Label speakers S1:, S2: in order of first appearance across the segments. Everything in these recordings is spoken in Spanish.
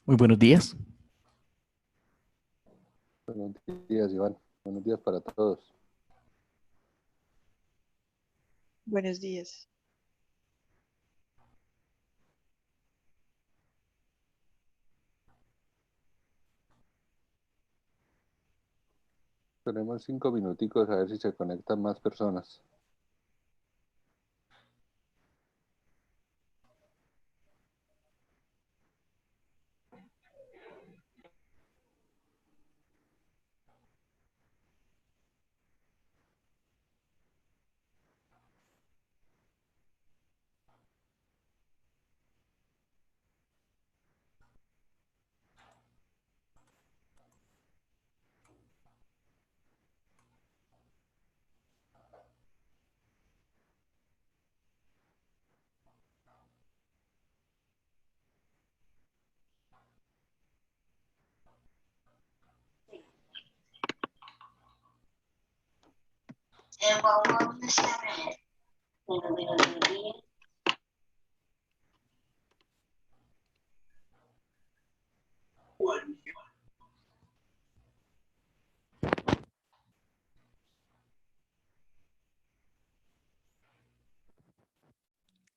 S1: Muy buenos días.
S2: Buenos días, Iván. Buenos días para todos.
S3: Buenos días.
S2: Tenemos 5 minuticos a ver si se conectan más personas.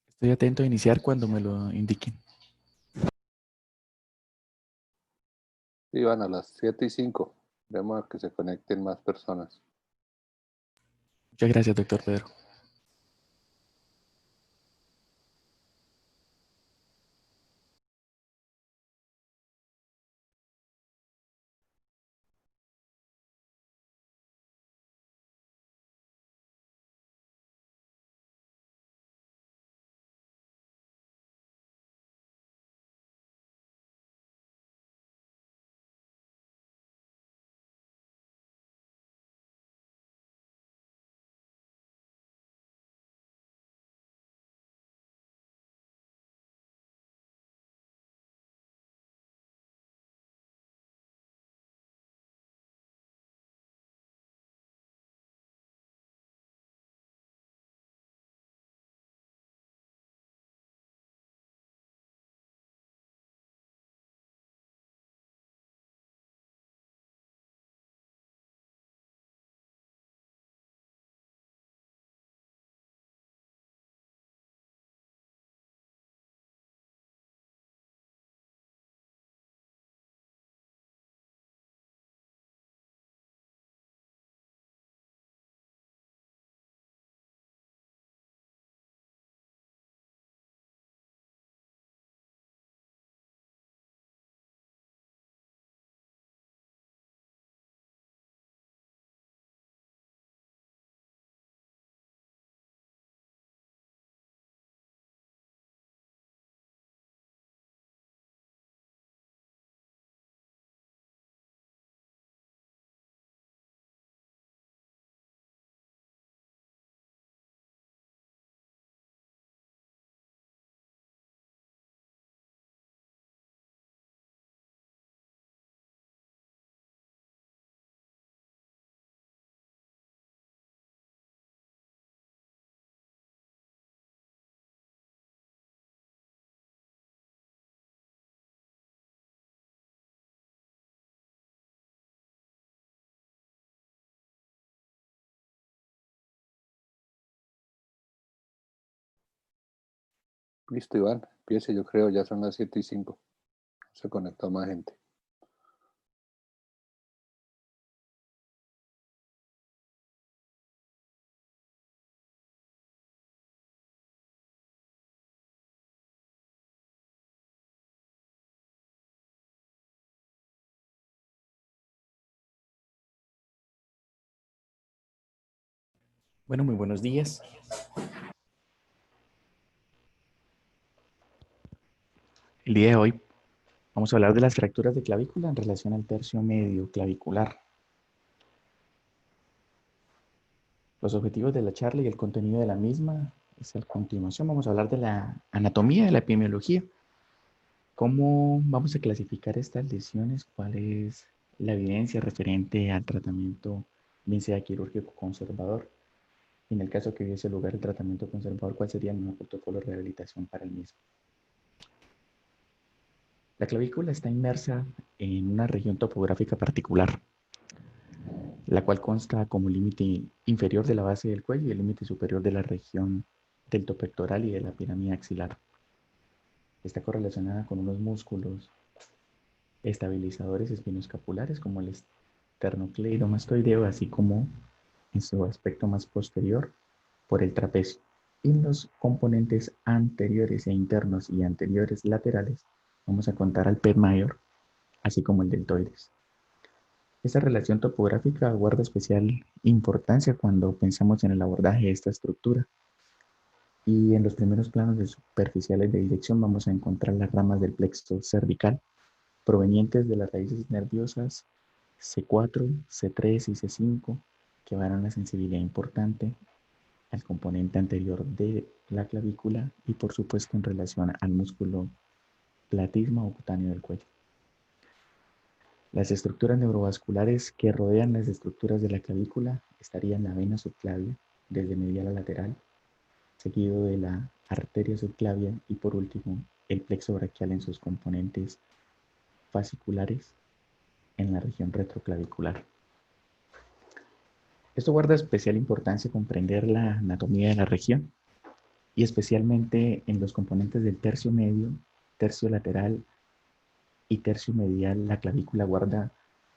S1: Estoy atento a iniciar cuando me lo indiquen.
S2: Iván, a las 7:05. Vemos que se conecten más personas.
S1: Muchas gracias, doctor Pedro.
S2: Listo, Iván. Empiece, yo creo, ya son las 7:05. Se conectó más gente.
S1: Bueno, muy buenos días. El día de hoy vamos a hablar de las fracturas de clavícula en relación al tercio medio clavicular. Los objetivos de la charla y el contenido de la misma es a continuación. Vamos a hablar de la anatomía, de la epidemiología. ¿Cómo vamos a clasificar estas lesiones? ¿Cuál es la evidencia referente al tratamiento, bien sea quirúrgico conservador? Y en el caso que hubiese lugar el tratamiento conservador, ¿cuál sería el mejor protocolo de rehabilitación para el mismo? La clavícula está inmersa en una región topográfica particular, la cual consta como límite inferior de la base del cuello y el límite superior de la región del pectoral y de la pirámide axilar. Está correlacionada con unos músculos estabilizadores espinoescapulares como el esternocleidomastoideo, así como en su aspecto más posterior por el trapecio. Y en los componentes anteriores e internos y anteriores laterales vamos a contar al pec mayor, así como el deltoides. Esta relación topográfica guarda especial importancia cuando pensamos en el abordaje de esta estructura. Y en los primeros planos de superficiales de dirección vamos a encontrar las ramas del plexo cervical provenientes de las raíces nerviosas C4, C3 y C5 que van a una sensibilidad importante al componente anterior de la clavícula y por supuesto en relación al músculo platisma o cutáneo del cuello. Las estructuras neurovasculares que rodean las estructuras de la clavícula estarían la vena subclavia, desde medial a lateral, seguido de la arteria subclavia y por último el plexo braquial en sus componentes fasciculares en la región retroclavicular. Esto guarda especial importancia comprender la anatomía de la región y especialmente en los componentes del tercio medio, tercio lateral y tercio medial. La clavícula guarda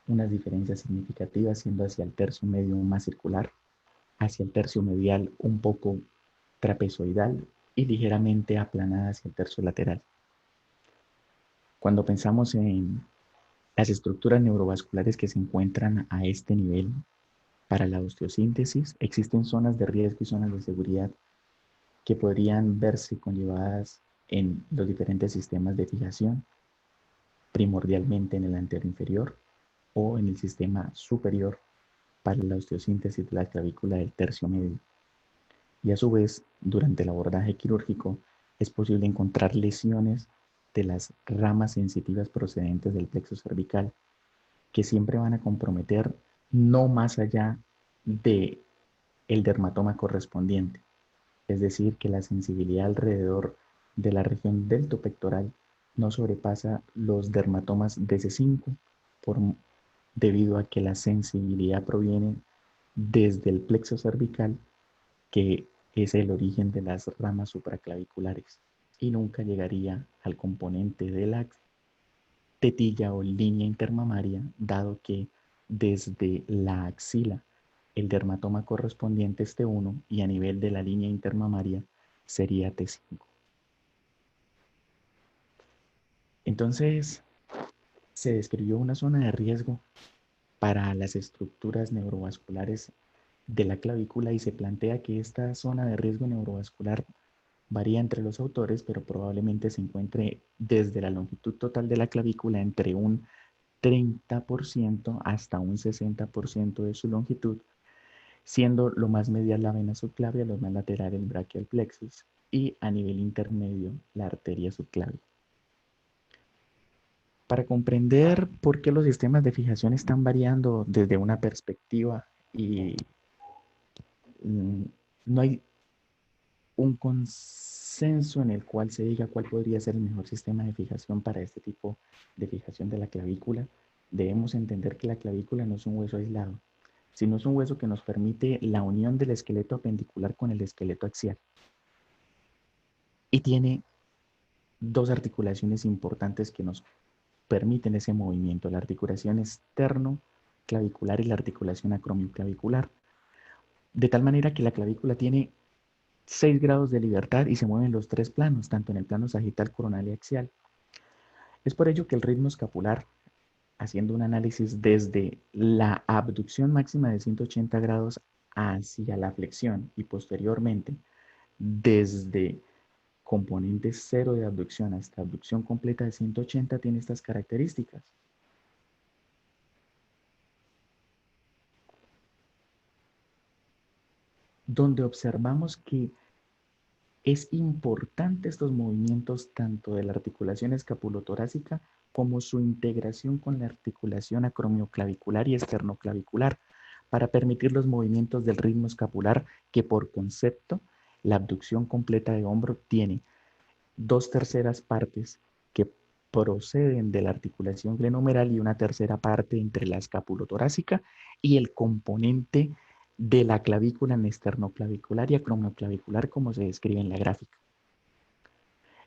S1: unas diferencias significativas, siendo hacia el tercio medio más circular, hacia el tercio medial un poco trapezoidal y ligeramente aplanada hacia el tercio lateral. Cuando pensamos en las estructuras neurovasculares que se encuentran a este nivel para la osteosíntesis, existen zonas de riesgo y zonas de seguridad que podrían verse conllevadas en los diferentes sistemas de fijación, primordialmente en el anterior inferior o en el sistema superior para la osteosíntesis de la clavícula del tercio medio. Y a su vez, durante el abordaje quirúrgico, es posible encontrar lesiones de las ramas sensitivas procedentes del plexo cervical, que siempre van a comprometer no más allá de el dermatoma correspondiente. Es decir, que la sensibilidad alrededor de la región deltopectoral no sobrepasa los dermatomas de C5 debido a que la sensibilidad proviene desde el plexo cervical, que es el origen de las ramas supraclaviculares, y nunca llegaría al componente de la tetilla o línea intermamaria, dado que desde la axila el dermatoma correspondiente es T1 y a nivel de la línea intermamaria sería T5. Entonces, se describió una zona de riesgo para las estructuras neurovasculares de la clavícula y se plantea que esta zona de riesgo neurovascular varía entre los autores, pero probablemente se encuentre desde la longitud total de la clavícula entre un 30% hasta un 60% de su longitud, siendo lo más medial la vena subclavia, lo más lateral el brachial plexus y a nivel intermedio la arteria subclavia. Para comprender por qué los sistemas de fijación están variando desde una perspectiva y no hay un consenso en el cual se diga cuál podría ser el mejor sistema de fijación para este tipo de fijación de la clavícula, debemos entender que la clavícula no es un hueso aislado, sino es un hueso que nos permite la unión del esqueleto apendicular con el esqueleto axial. Y tiene dos articulaciones importantes que nos permiten ese movimiento, la articulación externo-clavicular y la articulación acromioclavicular. De tal manera que la clavícula tiene 6 grados de libertad y se mueve en los 3 planos, tanto en el plano sagital, coronal y axial. Es por ello que el ritmo escapular, haciendo un análisis desde la abducción máxima de 180 grados hacia la flexión y posteriormente desde componente cero de abducción hasta abducción completa de 180, tiene estas características. Donde observamos que es importante estos movimientos tanto de la articulación escapulotorácica como su integración con la articulación acromioclavicular y esternoclavicular para permitir los movimientos del ritmo escapular que por concepto la abducción completa de hombro tiene 2/3 partes que proceden de la articulación glenohumeral y una tercera parte entre la escapulotorácica y el componente de la clavícula en esternoclavicular y acromioclavicular como se describe en la gráfica.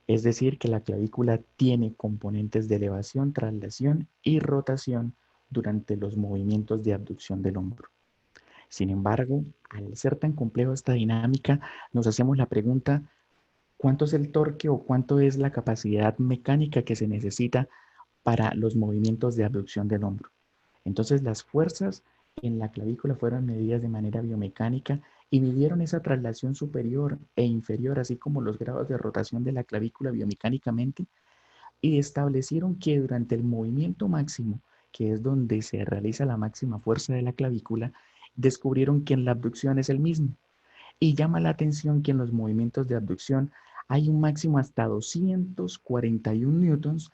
S1: Es decir, que la clavícula tiene componentes de elevación, traslación y rotación durante los movimientos de abducción del hombro. Sin embargo, al ser tan compleja esta dinámica, nos hacemos la pregunta, ¿cuánto es el torque o cuánto es la capacidad mecánica que se necesita para los movimientos de abducción del hombro? Entonces, las fuerzas en la clavícula fueron medidas de manera biomecánica y midieron esa traslación superior e inferior, así como los grados de rotación de la clavícula biomecánicamente, y establecieron que durante el movimiento máximo, que es donde se realiza la máxima fuerza de la clavícula, descubrieron que en la abducción es el mismo. Y llama la atención que en los movimientos de abducción hay un máximo hasta 241 newtons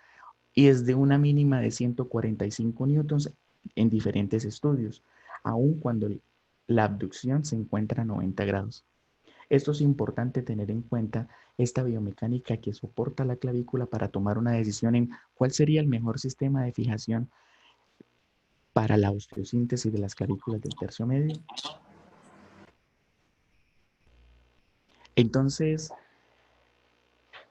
S1: y desde una mínima de 145 newtons en diferentes estudios, aun cuando la abducción se encuentra a 90 grados. Esto es importante tener en cuenta esta biomecánica que soporta la clavícula para tomar una decisión en cuál sería el mejor sistema de fijación para la osteosíntesis de las clavículas del tercio medio. Entonces,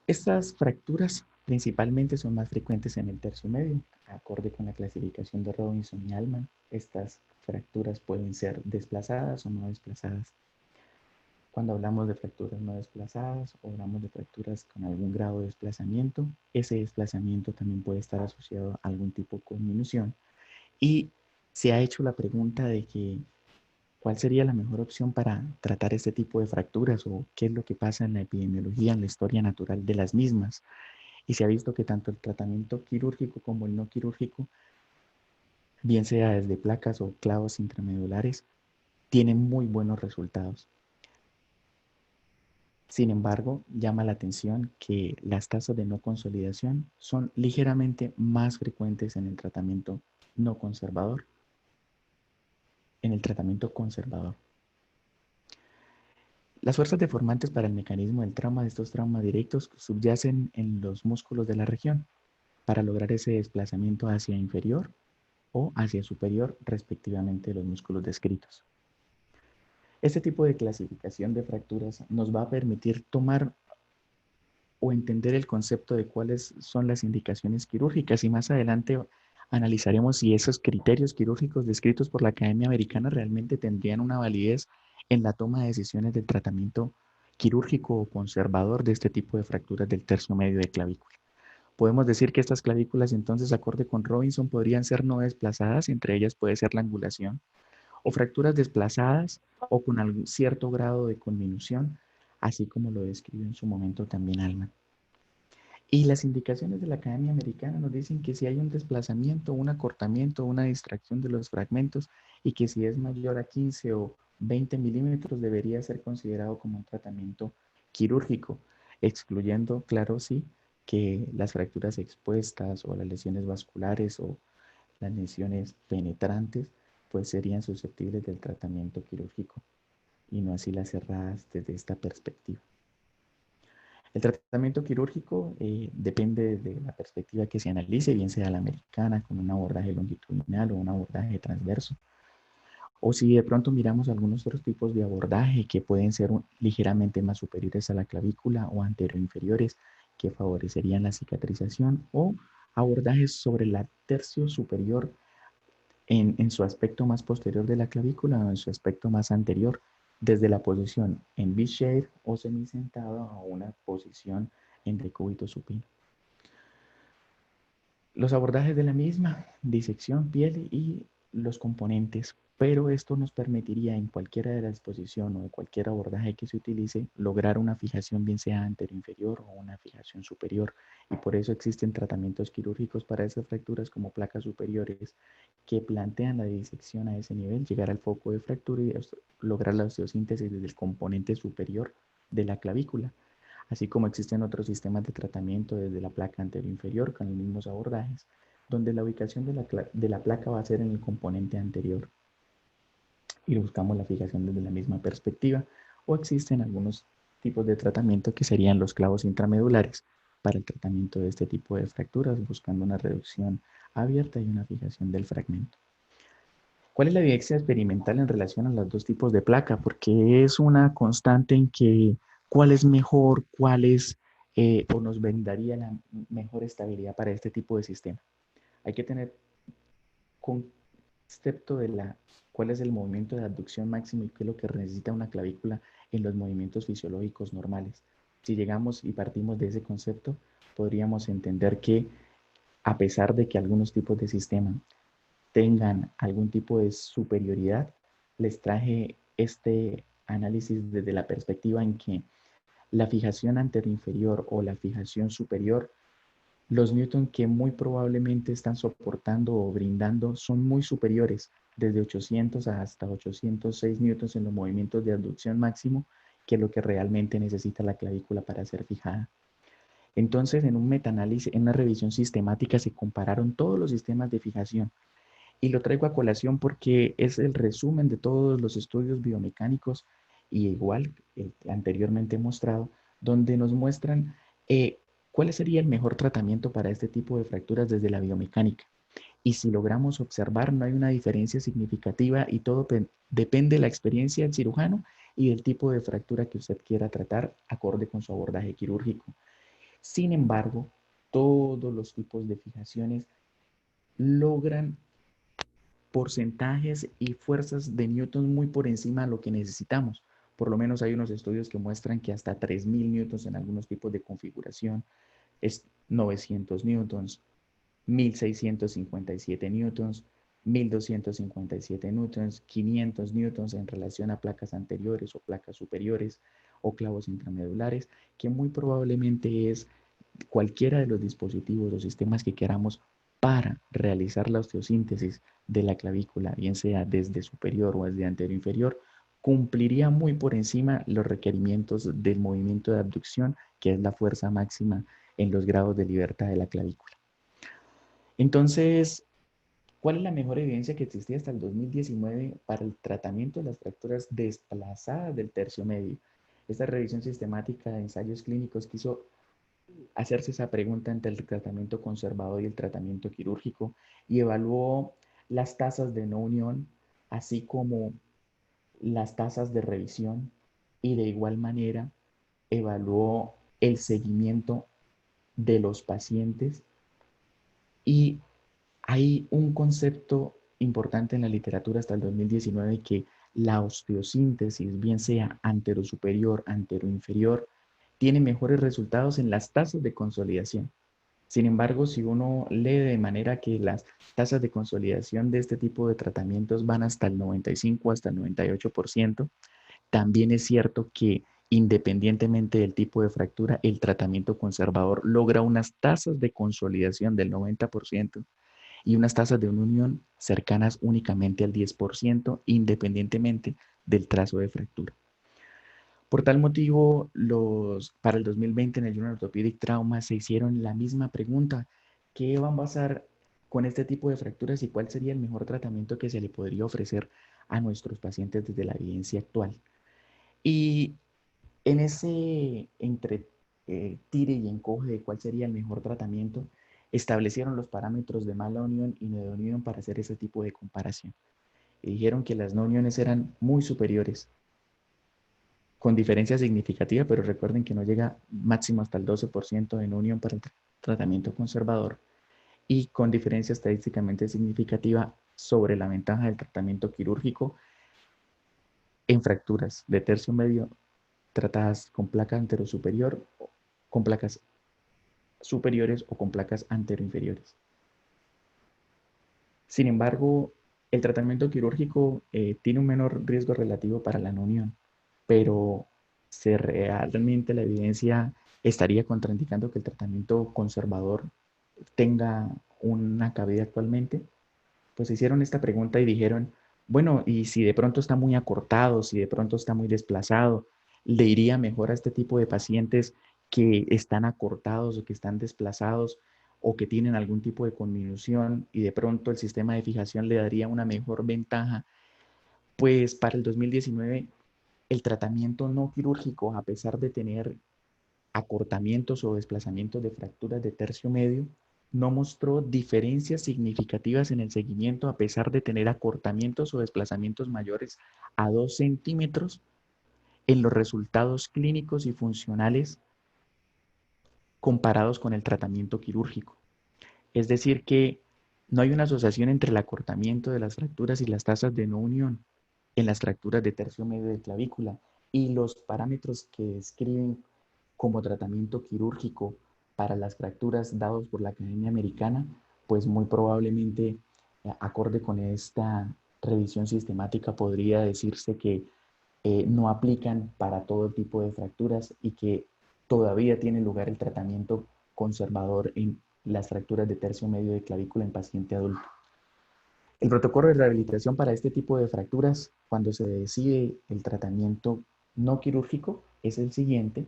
S1: estas fracturas principalmente son más frecuentes en el tercio medio, acorde con la clasificación de Robinson y Allman. Estas fracturas pueden ser desplazadas o no desplazadas. Cuando hablamos de fracturas no desplazadas o hablamos de fracturas con algún grado de desplazamiento, ese desplazamiento también puede estar asociado a algún tipo de conminución. Y se ha hecho la pregunta de que ¿cuál sería la mejor opción para tratar este tipo de fracturas o qué es lo que pasa en la epidemiología, en la historia natural de las mismas? Y se ha visto que tanto el tratamiento quirúrgico como el no quirúrgico, bien sea desde placas o clavos intramedulares, tienen muy buenos resultados. Sin embargo, llama la atención que las tasas de no consolidación son ligeramente más frecuentes en el tratamiento no conservador, en el tratamiento conservador. Las fuerzas deformantes para el mecanismo del trauma de estos traumas directos subyacen en los músculos de la región para lograr ese desplazamiento hacia inferior o hacia superior, respectivamente, de los músculos descritos. Este tipo de clasificación de fracturas nos va a permitir tomar o entender el concepto de cuáles son las indicaciones quirúrgicas y más adelante analizaremos si esos criterios quirúrgicos descritos por la Academia Americana realmente tendrían una validez en la toma de decisiones del tratamiento quirúrgico o conservador de este tipo de fracturas del tercio medio de clavícula. Podemos decir que estas clavículas entonces, acorde con Robinson, podrían ser no desplazadas, entre ellas puede ser la angulación, o fracturas desplazadas o con algún cierto grado de conminución, así como lo describió en su momento también Allman. Y las indicaciones de la Academia Americana nos dicen que si hay un desplazamiento, un acortamiento, una distracción de los fragmentos y que si es mayor a 15 o 20 milímetros debería ser considerado como un tratamiento quirúrgico, excluyendo, claro, sí, que las fracturas expuestas o las lesiones vasculares o las lesiones penetrantes pues serían susceptibles del tratamiento quirúrgico y no así las cerradas desde esta perspectiva. El tratamiento quirúrgico depende de la perspectiva que se analice, bien sea la americana con un abordaje longitudinal o un abordaje transverso, o si de pronto miramos algunos otros tipos de abordaje que pueden ser ligeramente más superiores a la clavícula o anteroinferiores, que favorecerían la cicatrización, o abordajes sobre la tercio superior en su aspecto más posterior de la clavícula o en su aspecto más anterior, desde la posición en V-shape o semisentado a una posición en decúbito supino. Los abordajes de la misma, disección, piel y los componentes, pero esto nos permitiría en cualquiera de la exposición o de cualquier abordaje que se utilice lograr una fijación bien sea anteroinferior o una fijación superior, y por eso existen tratamientos quirúrgicos para esas fracturas como placas superiores que plantean la disección a ese nivel, llegar al foco de fractura y lograr la osteosíntesis desde el componente superior de la clavícula, así como existen otros sistemas de tratamiento desde la placa anteroinferior con los mismos abordajes, donde la ubicación de la placa va a ser en el componente anterior y buscamos la fijación desde la misma perspectiva, o existen algunos tipos de tratamiento que serían los clavos intramedulares para el tratamiento de este tipo de fracturas, buscando una reducción abierta y una fijación del fragmento. ¿Cuál es la evidencia experimental en relación a los dos tipos de placa? Porque es una constante en que cuál es mejor, cuál es o nos brindaría la mejor estabilidad para este tipo de sistema. Hay que tener concepto de cuál es el movimiento de abducción máximo y qué es lo que necesita una clavícula en los movimientos fisiológicos normales. Si llegamos y partimos de ese concepto, podríamos entender que a pesar de que algunos tipos de sistema tengan algún tipo de superioridad, les traje este análisis desde la perspectiva en que la fijación anteroinferior o la fijación superior, los newton que muy probablemente están soportando o brindando son muy superiores, desde 800 hasta 806 newtons en los movimientos de abducción máximo, que es lo que realmente necesita la clavícula para ser fijada. Entonces, en un metaanálisis, en una revisión sistemática, se compararon todos los sistemas de fijación. Y lo traigo a colación porque es el resumen de todos los estudios biomecánicos y igual anteriormente mostrado, donde nos muestran cuál sería el mejor tratamiento para este tipo de fracturas desde la biomecánica. Y si logramos observar, no hay una diferencia significativa y todo depende de la experiencia del cirujano y del tipo de fractura que usted quiera tratar acorde con su abordaje quirúrgico. Sin embargo, todos los tipos de fijaciones logran porcentajes y fuerzas de Newton muy por encima de lo que necesitamos. Por lo menos hay unos estudios que muestran que hasta 3000 newtons en algunos tipos de configuración es 900 newtons, 1657 newtons, 1257 newtons, 500 newtons en relación a placas anteriores o placas superiores o clavos intramedulares, que muy probablemente es cualquiera de los dispositivos o sistemas que queramos para realizar la osteosíntesis de la clavícula, bien sea desde superior o desde anteroinferior, cumpliría muy por encima los requerimientos del movimiento de abducción, que es la fuerza máxima en los grados de libertad de la clavícula. Entonces, ¿cuál es la mejor evidencia que existía hasta el 2019 para el tratamiento de las fracturas desplazadas del tercio medio? Esta revisión sistemática de ensayos clínicos quiso hacerse esa pregunta entre el tratamiento conservador y el tratamiento quirúrgico y evaluó las tasas de no unión, así como las tasas de revisión, y de igual manera evaluó el seguimiento de los pacientes. Y hay un concepto importante en la literatura hasta el 2019 que la osteosíntesis, bien sea anterosuperior, anteroinferior, tiene mejores resultados en las tasas de consolidación. Sin embargo, si uno lee de manera que las tasas de consolidación de este tipo de tratamientos van hasta el 95, hasta el 98%, también es cierto que independientemente del tipo de fractura, el tratamiento conservador logra unas tasas de consolidación del 90% y unas tasas de una unión cercanas únicamente al 10%, independientemente del trazo de fractura. Por tal motivo, para el 2020 en el Journal of Orthopedic Trauma se hicieron la misma pregunta: ¿qué van a pasar con este tipo de fracturas y cuál sería el mejor tratamiento que se le podría ofrecer a nuestros pacientes desde la evidencia actual? Y en ese tire y encoge de cuál sería el mejor tratamiento, establecieron los parámetros de mala unión y no de unión para hacer ese tipo de comparación. Y dijeron que las no uniones eran muy superiores con diferencia significativa, pero recuerden que no llega máximo hasta el 12% en unión para el tratamiento conservador, y con diferencia estadísticamente significativa sobre la ventaja del tratamiento quirúrgico en fracturas de tercio medio tratadas con placa anterosuperior, con placas superiores o con placas anteroinferiores. Sin embargo, el tratamiento quirúrgico tiene un menor riesgo relativo para la no unión, pero realmente la evidencia estaría contraindicando que el tratamiento conservador tenga una cabida actualmente. Pues hicieron esta pregunta y dijeron, bueno, y si de pronto está muy acortado, si de pronto está muy desplazado, ¿le iría mejor a este tipo de pacientes que están acortados o que están desplazados o que tienen algún tipo de conminución y de pronto el sistema de fijación le daría una mejor ventaja? Pues para el 2019 el tratamiento no quirúrgico, a pesar de tener acortamientos o desplazamientos de fracturas de tercio medio, no mostró diferencias significativas en el seguimiento a pesar de tener acortamientos o desplazamientos mayores a 2 centímetros en los resultados clínicos y funcionales comparados con el tratamiento quirúrgico. Es decir, que no hay una asociación entre el acortamiento de las fracturas y las tasas de no unión en las fracturas de tercio medio de clavícula, y los parámetros que describen como tratamiento quirúrgico para las fracturas dados por la Academia Americana, pues muy probablemente, acorde con esta revisión sistemática, podría decirse que no aplican para todo tipo de fracturas y que todavía tiene lugar el tratamiento conservador en las fracturas de tercio medio de clavícula en paciente adulto. El protocolo de rehabilitación para este tipo de fracturas, cuando se decide el tratamiento no quirúrgico, es el siguiente: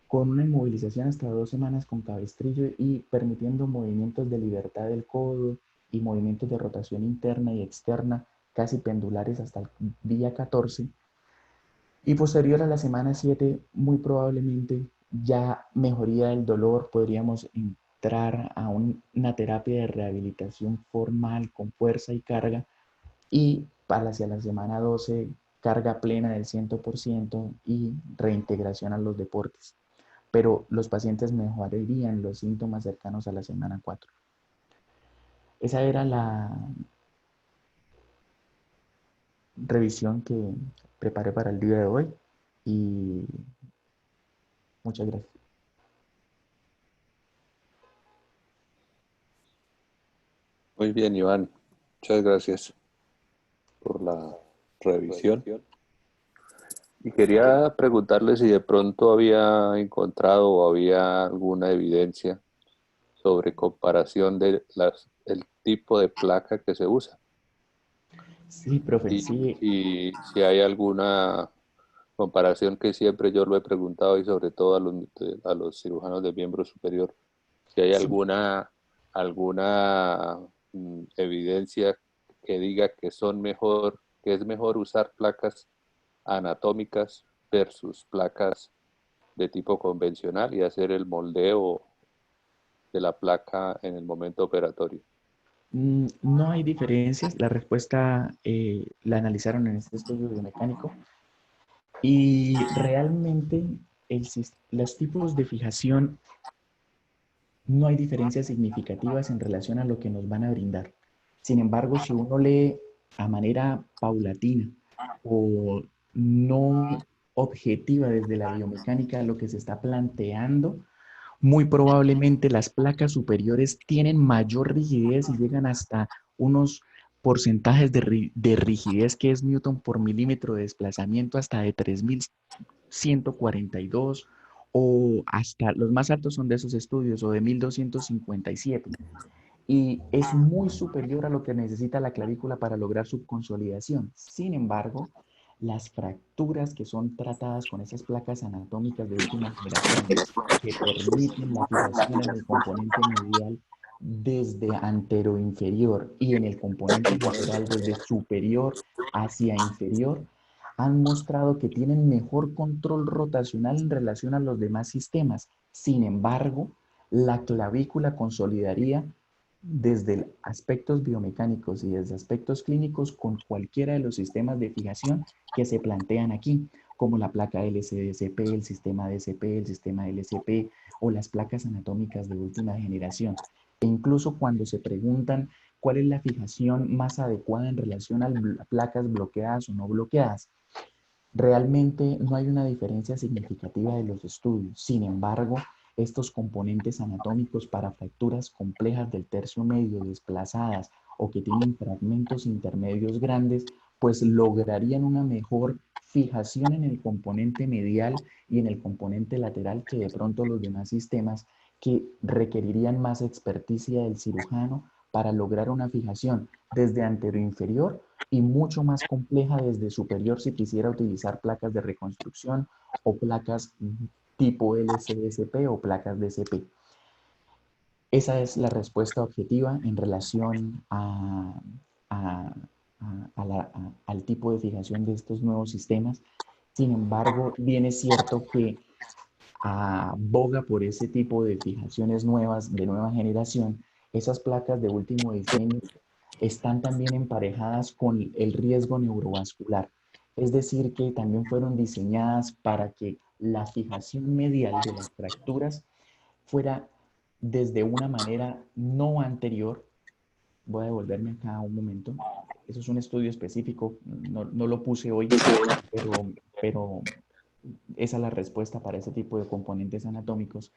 S1: con una inmovilización hasta 2 semanas con cabestrillo y permitiendo movimientos de libertad del codo y movimientos de rotación interna y externa casi pendulares hasta el día 14, y posterior a la semana 7, muy probablemente ya mejoría del dolor, podríamos entrar a una terapia de rehabilitación formal con fuerza y carga, y para hacia la semana 12 carga plena del 100% y reintegración a los deportes. Pero los pacientes mejorarían los síntomas cercanos a la semana 4. Esa era la revisión que preparé para el día de hoy y muchas gracias.
S2: Muy bien, Iván. Muchas gracias por la revisión. Y quería preguntarle si de pronto había encontrado o había alguna evidencia sobre comparación de el tipo de placa que se usa.
S1: Sí, profe,
S2: Y,
S1: sí.
S2: y si hay alguna comparación, que siempre yo lo he preguntado, y sobre todo a los cirujanos de miembro superior, si hay
S1: Sí.
S2: alguna evidencia que diga que que es mejor usar placas anatómicas versus placas de tipo convencional y hacer el moldeo de la placa en el momento operatorio.
S1: No hay diferencias. La respuesta la analizaron en este estudio biomecánico y realmente los tipos de fijación no hay diferencias significativas en relación a lo que nos van a brindar. Sin embargo, si uno lee a manera paulatina o no objetiva desde la biomecánica lo que se está planteando, muy probablemente las placas superiores tienen mayor rigidez y llegan hasta unos porcentajes de rigidez que es Newton por milímetro de desplazamiento hasta de 3142, o hasta los más altos son de esos estudios o de 1257, y es muy superior a lo que necesita la clavícula para lograr su consolidación. Sin embargo, las fracturas que son tratadas con esas placas anatómicas de última generación que permiten la fijación en el componente medial desde anteroinferior y en el componente lateral desde superior hacia inferior, han mostrado que tienen mejor control rotacional en relación a los demás sistemas. Sin embargo, la clavícula consolidaría desde aspectos biomecánicos y desde aspectos clínicos con cualquiera de los sistemas de fijación que se plantean aquí. como la placa LCDSP, el sistema DSP, el sistema LCP o las placas anatómicas de última generación. E incluso cuando se preguntan cuál es la fijación más adecuada en relación a placas bloqueadas o no bloqueadas, realmente no hay una diferencia significativa de los estudios. Sin embargo, estos componentes anatómicos para fracturas complejas del tercio medio desplazadas o que tienen fragmentos intermedios grandes, pues lograrían una mejor fijación en el componente medial y en el componente lateral que de pronto los demás sistemas que requerirían más experticia del cirujano para lograr una fijación desde anteroinferior y mucho más compleja desde superior si quisiera utilizar placas de reconstrucción o placas tipo LCSP o placas DCP. Esa es la respuesta objetiva en relación a, al tipo de fijación de estos nuevos sistemas. Sin embargo, bien es cierto que aboga por ese tipo de fijaciones nuevas, de nueva generación. Esas placas de último diseño están también emparejadas con el riesgo neurovascular. Es decir, que también fueron diseñadas para que la fijación medial de las fracturas fuera desde una manera no anterior. Voy a devolverme acá un momento. Eso es un estudio específico, no lo puse hoy, pero esa es la respuesta para ese tipo de componentes anatómicos.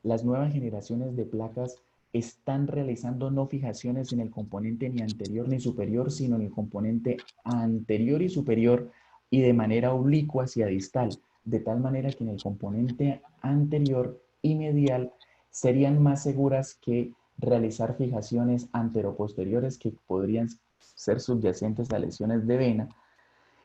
S1: Las nuevas generaciones de placas están realizando no fijaciones en el componente ni anterior ni superior, sino en el componente anterior y superior y de manera oblicua hacia distal, de tal manera que en el componente anterior y medial serían más seguras que realizar fijaciones anteroposteriores que podrían ser subyacentes a lesiones de vena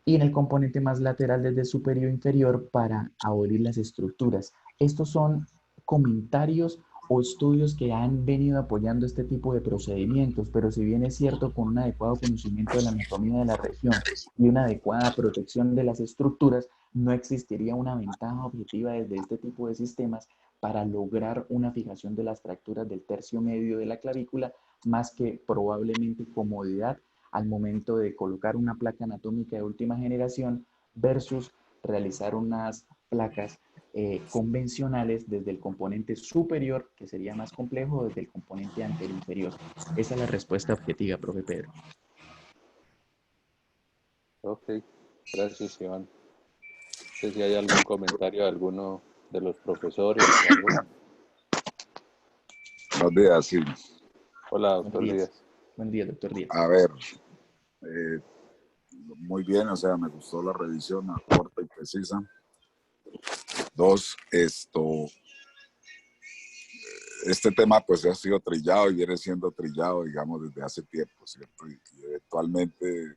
S1: y en el componente más lateral desde superior e inferior para abolir las estructuras. Estos son comentarios o estudios que han venido apoyando este tipo de procedimientos, pero si bien es cierto, con un adecuado conocimiento de la anatomía de la región y una adecuada protección de las estructuras, no existiría una ventaja objetiva desde este tipo de sistemas para lograr una fijación de las fracturas del tercio medio de la clavícula, más que probablemente comodidad al momento de colocar una placa anatómica de última generación versus realizar unas placas convencionales desde el componente superior, que sería más complejo, desde el componente anterior inferior. Esa es la respuesta objetiva, profe Pedro.
S2: Ok, gracias, Iván. No sé si hay algún comentario de alguno de los profesores o algo.
S4: Buenos días, sí.
S2: Hola,
S1: Buenos
S2: doctor
S1: días.
S2: Díaz.
S1: Buen día, doctor Díaz.
S4: A ver, eh, muy bien, o sea, me gustó la revisión corta y precisa. Dos, este tema pues ha sido trillado y viene siendo trillado, digamos, desde hace tiempo, ¿cierto? Y eventualmente,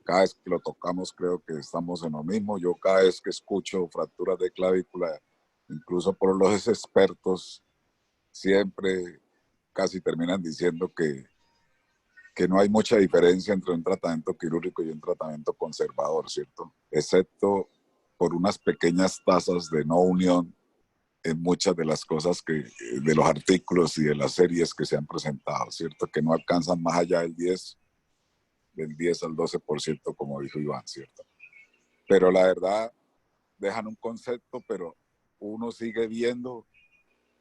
S4: cada vez que lo tocamos, creo que estamos en lo mismo. Yo cada vez que escucho fracturas de clavícula, incluso por los expertos, siempre casi terminan diciendo que no hay mucha diferencia entre un tratamiento quirúrgico y un tratamiento conservador, ¿cierto? Excepto por unas pequeñas tasas de no unión en muchas de las cosas de los artículos y de las series que se han presentado, ¿cierto? Que no alcanzan más allá del 10 al 12%, como dijo Iván, ¿cierto? Pero la verdad, dejan un concepto, pero uno sigue viendo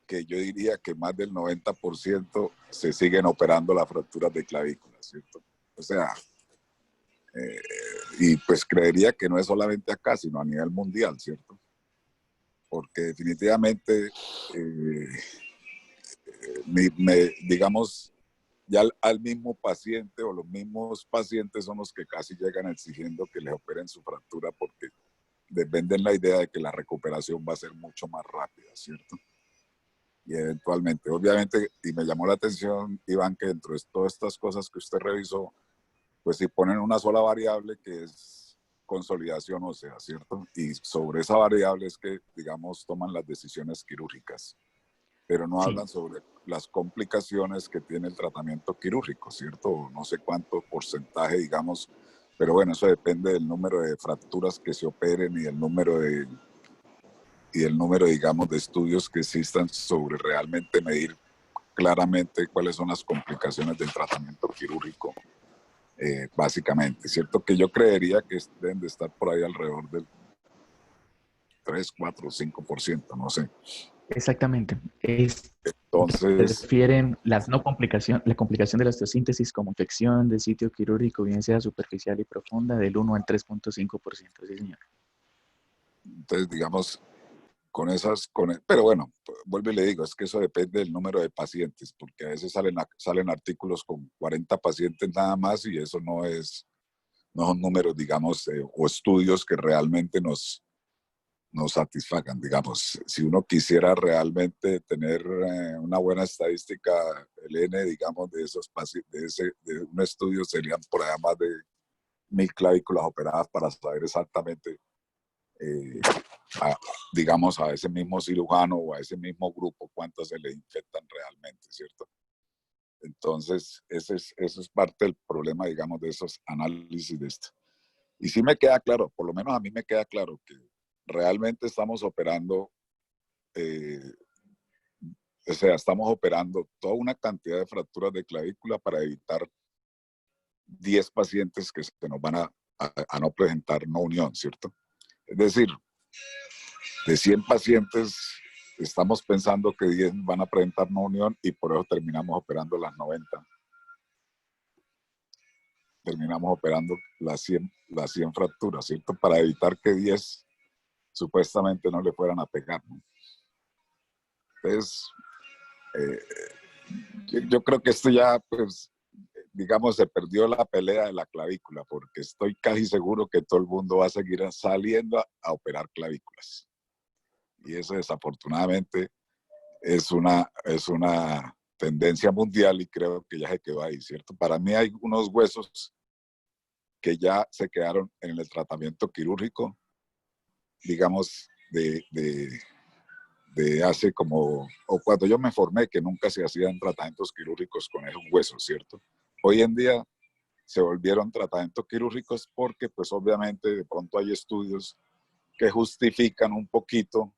S4: que yo diría que más del 90% se siguen operando las fracturas de clavícula, ¿cierto? O sea, y pues creería que no es solamente acá, sino a nivel mundial, ¿cierto? Porque definitivamente, digamos, ya al mismo paciente o los mismos pacientes son los que casi llegan exigiendo que les operen su fractura porque venden la idea de que la recuperación va a ser mucho más rápida, ¿cierto? Y eventualmente, obviamente, y me llamó la atención, Iván, que dentro de todas estas cosas que usted revisó, pues si ponen una sola variable que es consolidación ósea, ¿cierto? Y sobre esa variable es que, digamos, toman las decisiones quirúrgicas, pero no hablan sobre las complicaciones que tiene el tratamiento quirúrgico, ¿cierto? No sé cuánto porcentaje, digamos, pero bueno, eso depende del número de fracturas que se operen y el número digamos, de estudios que existan sobre realmente medir claramente cuáles son las complicaciones del tratamiento quirúrgico, básicamente. Cierto que yo creería que deben de estar por ahí alrededor del 3, 4, 5%, no sé.
S1: Exactamente.
S4: Entonces,
S1: Refieren la complicación de la osteosíntesis como infección del sitio quirúrgico, bien sea superficial y profunda, del 1 al 3,5%. Sí, señor.
S4: entonces digamos, pero bueno, vuelvo y le digo, es que eso depende del número de pacientes, porque a veces salen artículos con 40 pacientes nada más y eso no son números, digamos, o estudios que realmente nos satisfagan, digamos. Si uno quisiera realmente tener una buena estadística, el N, digamos, de esos pacientes, de un estudio serían por allá más de 1.000 clavículas operadas para saber exactamente, digamos, a ese mismo cirujano o a ese mismo grupo cuántos se le infectan realmente, ¿cierto? Entonces, eso es parte del problema, digamos, de esos análisis de esto. Y sí me queda claro, por lo menos a mí me queda claro que realmente estamos operando, o sea, estamos operando toda una cantidad de fracturas de clavícula para evitar 10 pacientes que se nos van a no presentar no unión, ¿cierto? Es decir, de 100 pacientes, estamos pensando que 10 van a presentar no unión y por eso terminamos operando las 90. Terminamos operando las 100 fracturas, ¿cierto? Para evitar que 10 supuestamente no le fueran a pegar, ¿no? Entonces, yo creo que esto ya, pues, digamos, se perdió la pelea de la clavícula, porque estoy casi seguro que todo el mundo va a seguir saliendo a operar clavículas. Y eso desafortunadamente es una tendencia mundial y creo que ya se quedó ahí, ¿cierto? Para mí hay unos huesos que ya se quedaron en el tratamiento quirúrgico, digamos, de hace como, o cuando yo me formé, que nunca se hacían tratamientos quirúrgicos con esos huesos, ¿cierto? Hoy en día se volvieron tratamientos quirúrgicos porque, pues obviamente, de pronto hay estudios que justifican un poquito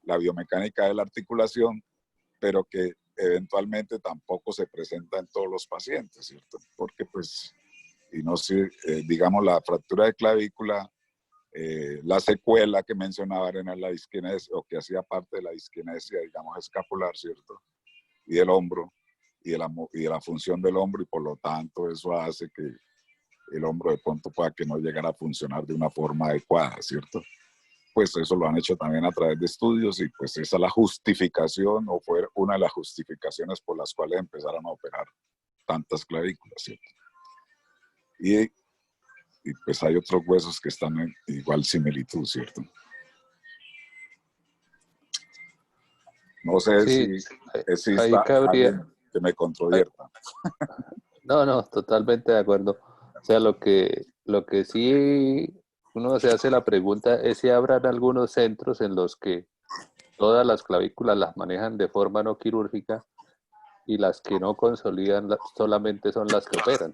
S4: la biomecánica de la articulación, pero que eventualmente tampoco se presenta en todos los pacientes, ¿cierto? Porque, pues, y no sé, digamos, la fractura de clavícula, la secuela que mencionaba era la disquinesia, o que hacía parte de la disquinesia, digamos, escapular, ¿cierto? Y del hombro, y de la función del hombro, y por lo tanto eso hace que el hombro de pronto pueda que no llegara a funcionar de una forma adecuada, ¿cierto? Pues eso lo han hecho también a través de estudios y pues esa es la justificación, o fue una de las justificaciones por las cuales empezaron a operar tantas clavículas, ¿cierto? Y pues hay otros huesos que están en igual similitud, ¿cierto? No sé
S2: sí,
S4: si
S2: ahí
S4: está
S2: cabría.
S4: alguien que me controvierta.
S2: No, no, totalmente de acuerdo. O sea, lo que sí uno se hace la pregunta es si habrán algunos centros en los que todas las clavículas las manejan de forma no quirúrgica y las que no consolidan solamente son las que operan.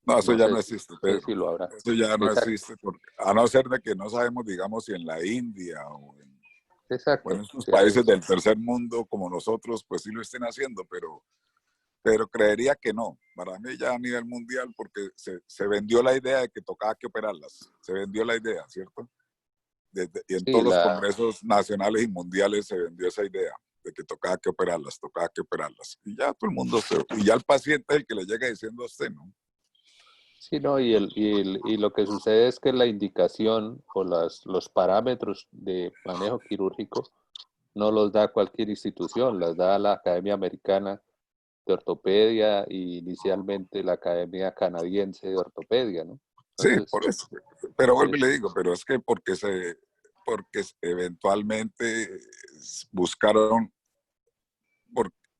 S4: No, eso
S2: No
S4: ya
S2: sé,
S4: no existe,
S2: no sé
S4: Pedro.
S2: si lo habrá.
S4: Eso ya no
S2: Exacto,
S4: existe, porque, a no ser de que no sabemos, digamos, si en la India o en
S2: exacto.
S4: estos
S2: O sea,
S4: países del tercer mundo como nosotros, pues sí lo estén haciendo, pero creería que no. Para mí ya a nivel mundial, porque se vendió la idea de que tocaba que operarlas. Se vendió la idea, ¿cierto? Y en
S2: sí,
S4: todos los congresos nacionales y mundiales se vendió esa idea de que tocaba que operarlas, tocaba que operarlas. Y ya todo el mundo, y ya el paciente es el que le llega diciendo a usted, ¿no?
S2: sí, no, y lo que sucede es que la indicación o los parámetros de manejo quirúrgico no los da cualquier institución, las da la Academia Americana de Ortopedia y inicialmente la Academia Canadiense de Ortopedia, ¿no?
S4: Sí,
S2: Entonces,
S4: por eso. Pero vuelvo y le
S2: es,
S4: digo, pero es que porque eventualmente buscaron,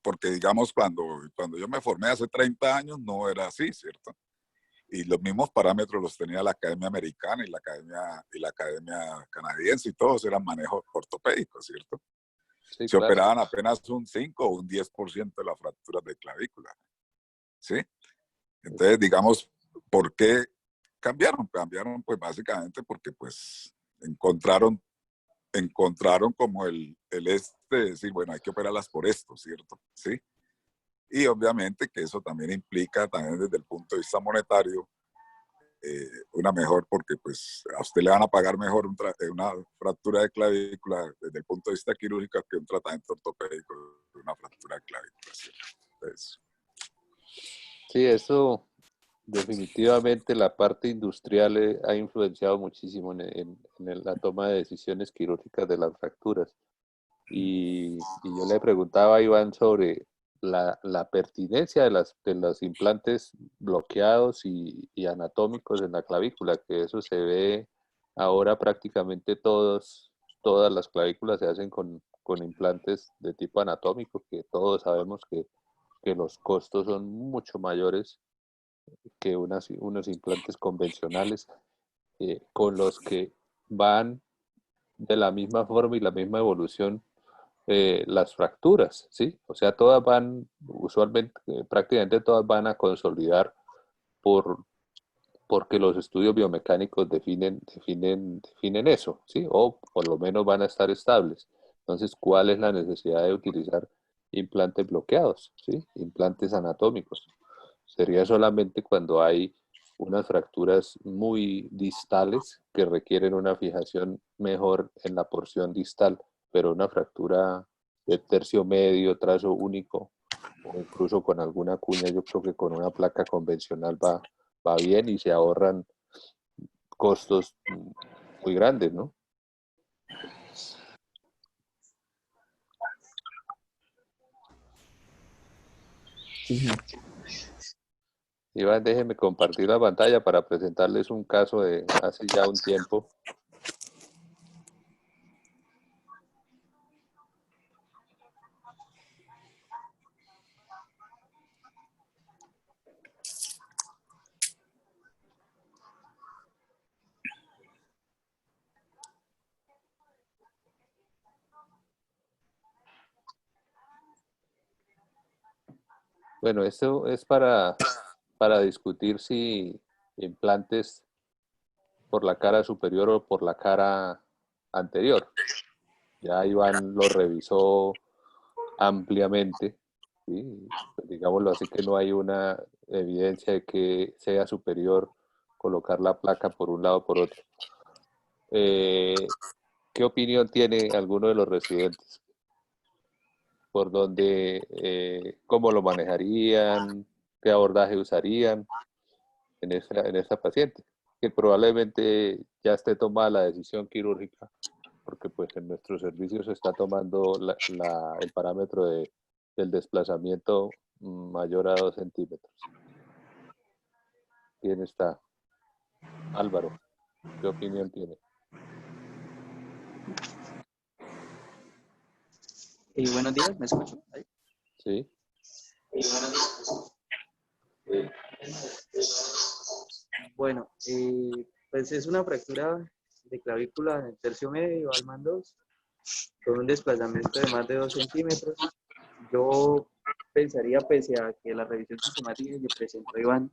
S4: porque digamos cuando yo me formé hace 30 años no era así, ¿cierto? Y los mismos parámetros los tenía la Academia Americana y la Academia Canadiense y todos eran manejos ortopédicos, ¿cierto?
S2: sí,
S4: Se
S2: claro.
S4: operaban apenas un 5 o un 10% de las fracturas de clavícula, ¿sí? Entonces, digamos, ¿por qué cambiaron? Cambiaron pues básicamente porque pues encontraron como de decir, bueno, hay que operarlas por esto, ¿cierto? ¿Sí? Y obviamente que eso también implica, también desde el punto de vista monetario, una mejor, porque pues a usted le van a pagar mejor una fractura de clavícula desde el punto de vista quirúrgico que un tratamiento ortopédico de una fractura de clavícula. Entonces,
S2: Sí, eso definitivamente la parte industrial ha influenciado muchísimo en la toma de decisiones quirúrgicas de las fracturas. Y yo le preguntaba a Iván sobre la pertinencia de los implantes bloqueados y anatómicos en la clavícula, que eso se ve ahora prácticamente todas las clavículas se hacen con implantes de tipo anatómico, que todos sabemos que los costos son mucho mayores que unos implantes convencionales, con los que van de la misma forma y la misma evolución las fracturas, ¿sí? O sea, todas van, usualmente, prácticamente todas van a consolidar porque los estudios biomecánicos definen eso, ¿sí? O por lo menos van a estar estables. Entonces, ¿cuál es la necesidad de utilizar implantes bloqueados, ¿sí? Implantes anatómicos. Sería solamente cuando hay unas fracturas muy distales que requieren una fijación mejor en la porción distal, pero una fractura de tercio medio, trazo único, o incluso con alguna cuña, yo creo que con una placa convencional va bien y se ahorran costos muy grandes, ¿no?
S1: Sí,
S2: Iván, déjeme compartir la pantalla para presentarles un caso de hace ya un tiempo. Bueno, esto es para discutir si implantes por la cara superior o por la cara anterior. Ya Iván lo revisó ampliamente, ¿sí? Pues digámoslo así, que no hay una evidencia de que sea superior colocar la placa por un lado o por otro. ¿Qué opinión tiene alguno de los residentes? ¿Por dónde, cómo lo manejarían? ¿Qué abordaje usarían en esta paciente? Que probablemente ya esté tomada la decisión quirúrgica, porque pues en nuestro servicio se está tomando el parámetro del desplazamiento mayor a 2 centímetros. ¿Quién está? Álvaro, ¿qué opinión tiene?
S5: Buenos días, ¿me escucho? ¿Ahí?
S2: Sí.
S5: Bueno, pues es una fractura de clavícula en el tercio medio, Alman 2, con un desplazamiento de más de 2 centímetros. Yo pensaría, pese a que la revisión sistemática que presentó Iván,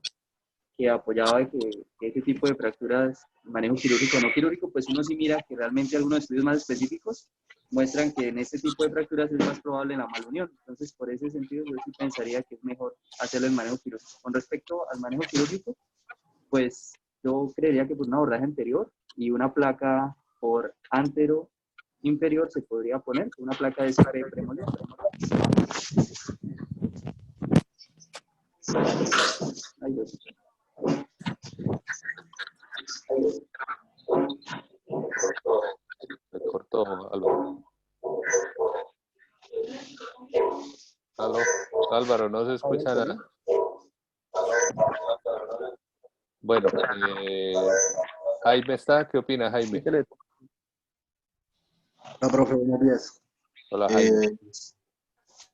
S5: que apoyaba que ese tipo de fracturas, manejo quirúrgico o no quirúrgico, pues uno sí mira que realmente algunos estudios más específicos muestran que en este tipo de fracturas es más probable la malunión. Entonces, por ese sentido, yo sí pensaría que es mejor hacerlo en manejo quirúrgico. Con respecto al manejo quirúrgico, pues yo creería que por un abordaje anterior y una placa por antero inferior se podría poner, una placa de spray premolar. Ahí lo escucho.
S2: Me cortó, Álvaro. Aló, Álvaro, no se escucha nada. Bueno, Jaime está, ¿qué opina Jaime?
S6: Hola, profe, buenos días.
S2: Hola Jaime.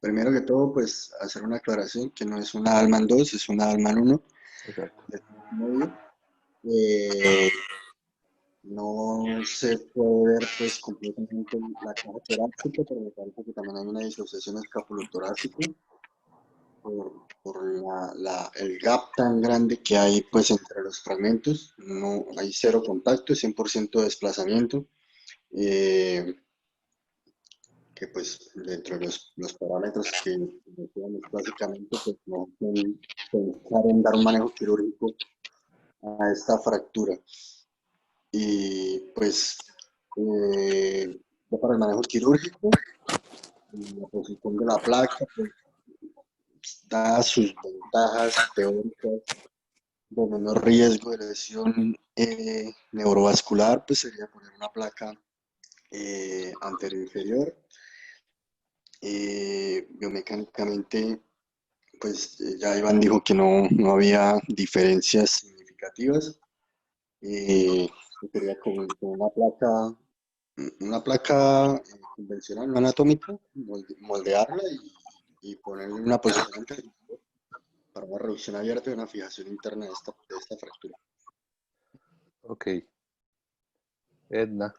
S6: Primero que todo, pues hacer una aclaración que no es una Alman 2, es una Alman 1.
S2: Exacto.
S6: No se puede ver pues completamente la caja torácica, pero me parece que también hay una disociación escapulotorácica por el gap tan grande que hay pues entre los fragmentos. No hay cero contacto, 100% desplazamiento. Que pues dentro de los parámetros que decíamos básicamente, pues no pueden pensar en dar un manejo quirúrgico a esta fractura. Y pues ya para el manejo quirúrgico, la posición de la placa, pues, da sus ventajas teóricas de menor riesgo de lesión neurovascular, pues sería poner una placa anterior inferior. Biomecánicamente, pues ya Iván dijo que no había diferencias significativas. Sería con una placa convencional, no anatómica, moldearla y ponerle una posición anterior para una reducción abierta y una fijación interna de esta fractura.
S2: Ok. Edna,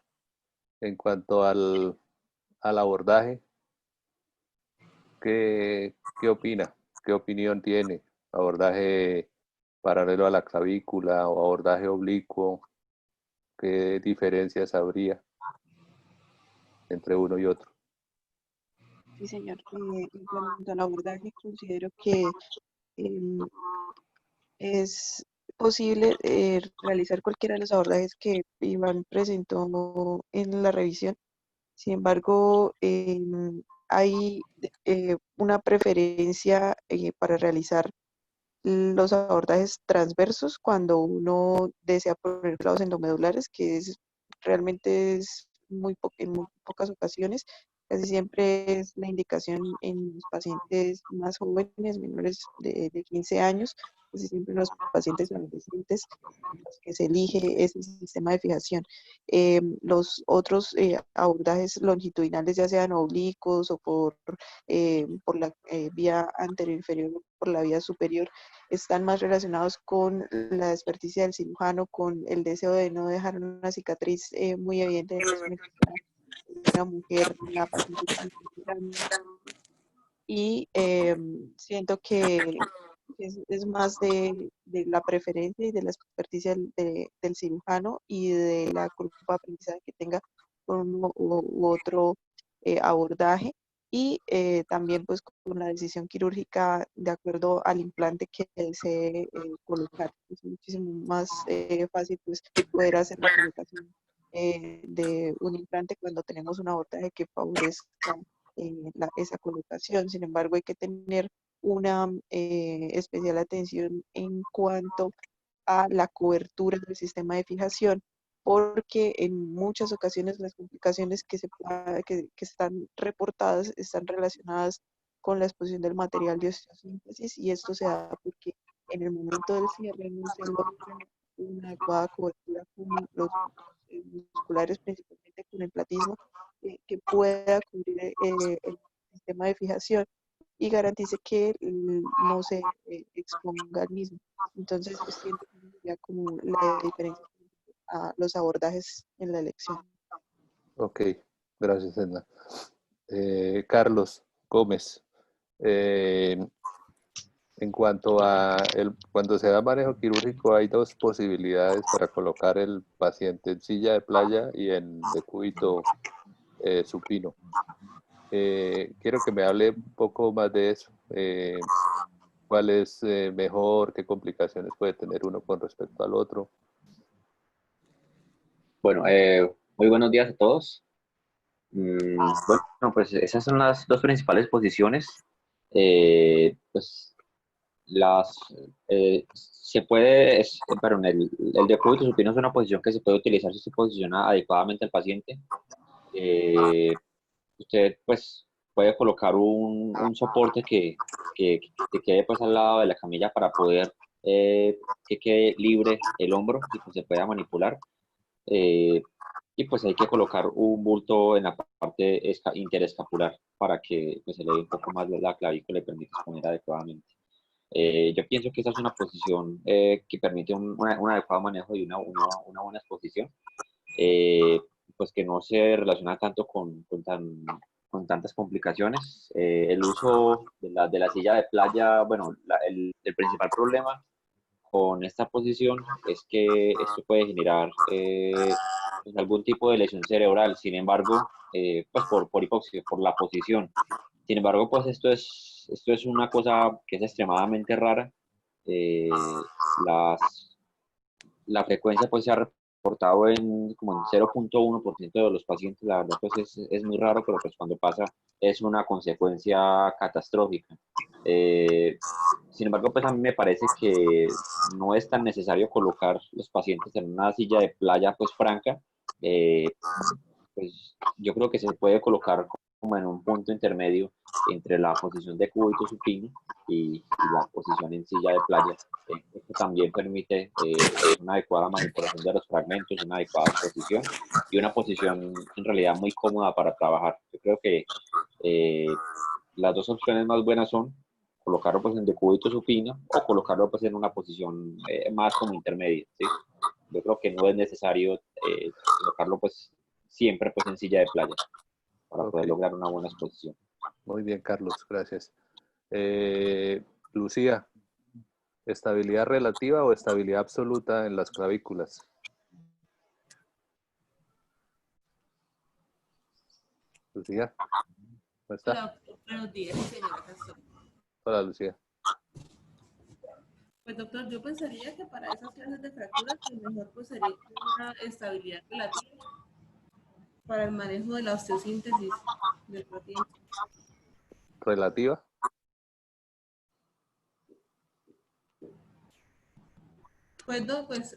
S2: en cuanto al abordaje, ¿qué opina? ¿Qué opinión tiene? ¿Abordaje paralelo a la clavícula o abordaje oblicuo? ¿Qué diferencias habría entre uno y otro?
S3: Sí, señor. En cuanto al abordaje, considero que em, es posible realizar cualquiera de los abordajes que Iván presentó en la revisión. Sin embargo, hay una preferencia para realizar los abordajes transversos cuando uno desea poner clavos endomedulares, que realmente es en muy pocas ocasiones. Casi siempre es la indicación en los pacientes más jóvenes, menores de 15 años, casi siempre en los pacientes adolescentes en los que se elige ese sistema de fijación. Los otros abordajes longitudinales, ya sean oblicuos o por la vía anterior inferior o por la vía superior, están más relacionados con la experticia del cirujano, con el deseo de no dejar una cicatriz muy evidente en una extremidad de una mujer, una paciente grande. Y siento que es más de la preferencia y de la experticia del cirujano y de la curva de aprendizaje que tenga con uno u otro abordaje, y también pues con la decisión quirúrgica de acuerdo al implante que desee colocar. Es muchísimo más fácil pues poder hacer la colocación de un implante cuando tenemos un abordaje que favorezca esa colocación. Sin embargo, hay que tener una especial atención en cuanto a la cobertura del sistema de fijación, porque en muchas ocasiones las complicaciones que están reportadas están relacionadas con la exposición del material de osteosíntesis, y esto se da porque en el momento del cierre no se logra una adecuada cobertura con los musculares, principalmente con el platismo, que pueda cubrir el sistema de fijación y garantice que no se exponga al mismo. Entonces, siento que sería como la diferencia a los abordajes en la elección.
S2: Ok, gracias, Edna. Carlos Gómez, eh, en cuanto cuando se da manejo quirúrgico hay dos posibilidades para colocar el paciente en silla de playa y en decúbito supino. Quiero que me hable un poco más de eso. ¿Cuál es mejor? ¿Qué complicaciones puede tener uno con respecto al otro?
S7: Bueno, muy buenos días a todos. Bueno, pues esas son las dos principales posiciones. Pues se puede, perdón, el decúbito supino es una posición que se puede utilizar si se posiciona adecuadamente al paciente. Usted pues puede colocar un soporte que quede pues al lado de la camilla para poder que quede libre el hombro y pues se pueda manipular. Eh, y pues hay que colocar un bulto en la parte interescapular para que pues, se le dé un poco más la clavícula y permita exponer adecuadamente. Yo pienso que esa es una posición que permite un adecuado manejo y una buena exposición, eh, pues que no se relaciona tanto con tantas complicaciones. El uso de la silla de playa, bueno, el principal problema con esta posición es que esto puede generar pues algún tipo de lesión cerebral. Sin embargo, pues por hipoxia, por la posición. Sin embargo, pues esto es una cosa que es extremadamente rara. Eh, las, la frecuencia pues se ha reportado como en 0.1% de los pacientes. La verdad pues es muy raro, pero pues cuando pasa es una consecuencia catastrófica. Sin embargo, pues a mí me parece que no es tan necesario colocar los pacientes en una silla de playa pues franca. Pues yo creo que se puede colocar como en un punto intermedio entre la posición de cúbito supino y la posición en silla de playa. Esto también permite una adecuada manipulación de los fragmentos, una adecuada posición y una posición en realidad muy cómoda para trabajar. Yo creo que las dos opciones más buenas son colocarlo pues en decúbito supino o colocarlo pues en una posición más como intermedia, ¿sí? Yo creo que no es necesario colocarlo pues siempre pues en silla de playa para poder lograr una buena exposición.
S2: Muy bien, Carlos, gracias. Lucía, ¿estabilidad relativa o estabilidad absoluta en las clavículas? Lucía, ¿cómo está?
S8: Hola, buenos días, señora Castro.
S2: Hola, Lucía.
S8: Pues doctor, yo pensaría que para esas clases de fracturas lo mejor pues sería una estabilidad relativa para el manejo de la osteosíntesis del paciente.
S2: ¿Relativa?
S8: Pues no, pues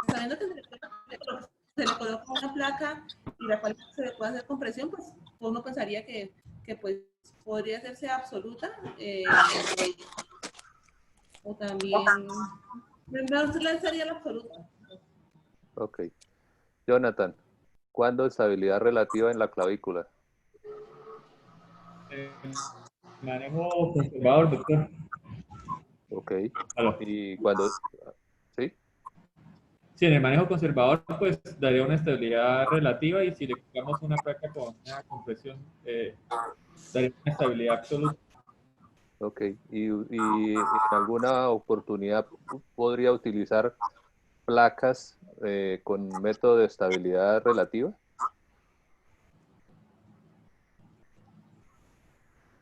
S8: sabiendo que se le coloca una placa y la cual se le puede hacer compresión, pues uno pensaría que pues podría hacerse absoluta o también mejor lanzaría la absoluta.
S2: Ok. Jonathan, ¿cuándo estabilidad relativa en la clavícula?
S9: Manejo conservador, doctor.
S2: Ok.
S9: ¿Aló?
S2: ¿Y cuando? ¿Sí?
S9: Sí, en el manejo conservador, pues daría una estabilidad relativa y si le colocamos una placa con una compresión, daría una estabilidad absoluta.
S2: Ok. ¿Y en alguna oportunidad podría utilizar placas con método de estabilidad relativa?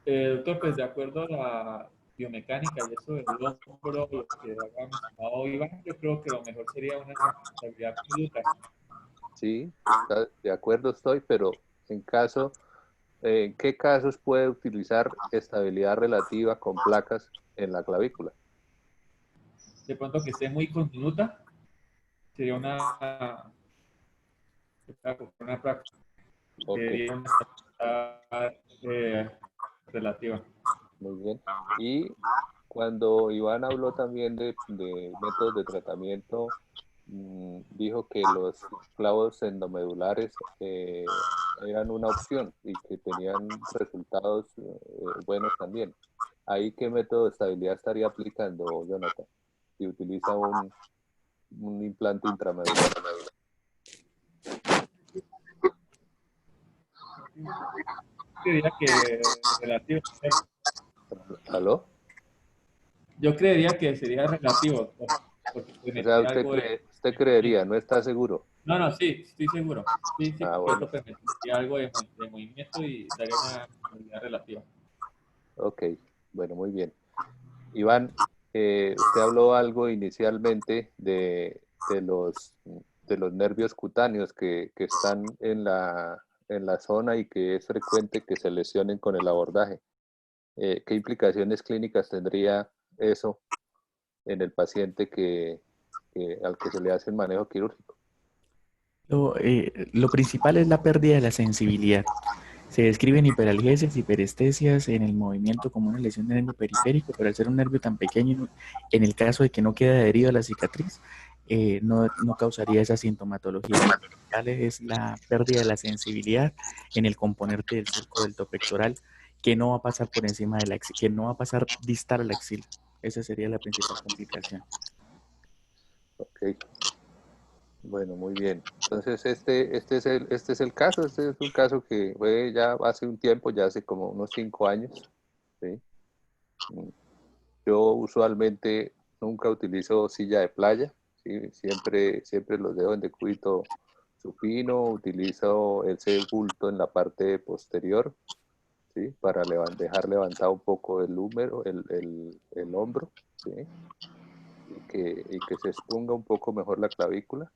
S9: Doctor, pues de acuerdo a la biomecánica y eso del hombro, lo que había mencionado Iván, yo creo que lo mejor sería una estabilidad absoluta.
S2: Sí, de acuerdo estoy, pero ¿en qué casos puede utilizar estabilidad relativa con placas en la clavícula?
S9: De pronto que esté muy conminuta, sería una placa que
S2: Ok,
S9: diera una estabilidad relativa.
S2: muy bien. Y cuando Iván habló también de métodos de tratamiento, dijo que los clavos endomedulares eran una opción y que tenían resultados buenos también. ¿Ahí qué método de estabilidad estaría aplicando, Jonathan? Si utiliza un implante intramedular.
S9: Creería que relativo.
S2: ¿Aló?
S9: Yo creería que sería relativo, porque pues,
S2: O sea,
S9: metería algo de...
S2: usted creería, no está seguro.
S9: No, no, sí, estoy seguro. Sí, sí,
S2: Ah,
S9: porque
S2: bueno.
S9: eso pues, metería algo de movimiento y daría una estabilidad relativa.
S2: Ok, bueno, muy bien. Iván, usted habló algo inicialmente de los nervios cutáneos que están en la zona y que es frecuente que se lesionen con el abordaje. ¿Qué implicaciones clínicas tendría eso en el paciente al que se le hace el manejo quirúrgico?
S1: Lo principal es la pérdida de la sensibilidad. Se describen hiperalgesias, hiperestesias en el movimiento como una lesión de nervio periférico, pero al ser un nervio tan pequeño, en el caso de que no quede adherido a la cicatriz, no causaría esa sintomatología. Lo principal es la pérdida de la sensibilidad en el componente del surco delto pectoral, que no va a pasar por encima de la axila, que no va a pasar distal a la axila. Esa sería la principal complicación.
S2: Ok, bueno, muy bien. Entonces, este es el caso, este es un caso que fue ya hace un tiempo, ya hace como unos 5 años, ¿sí? Yo usualmente nunca utilizo silla de playa, ¿sí? Siempre los dejo en decúbito supino, utilizo ese bulto en la parte posterior, ¿sí? Para dejar levantado un poco el húmero, el hombro, ¿sí? y que se exponga un poco mejor la clavícula.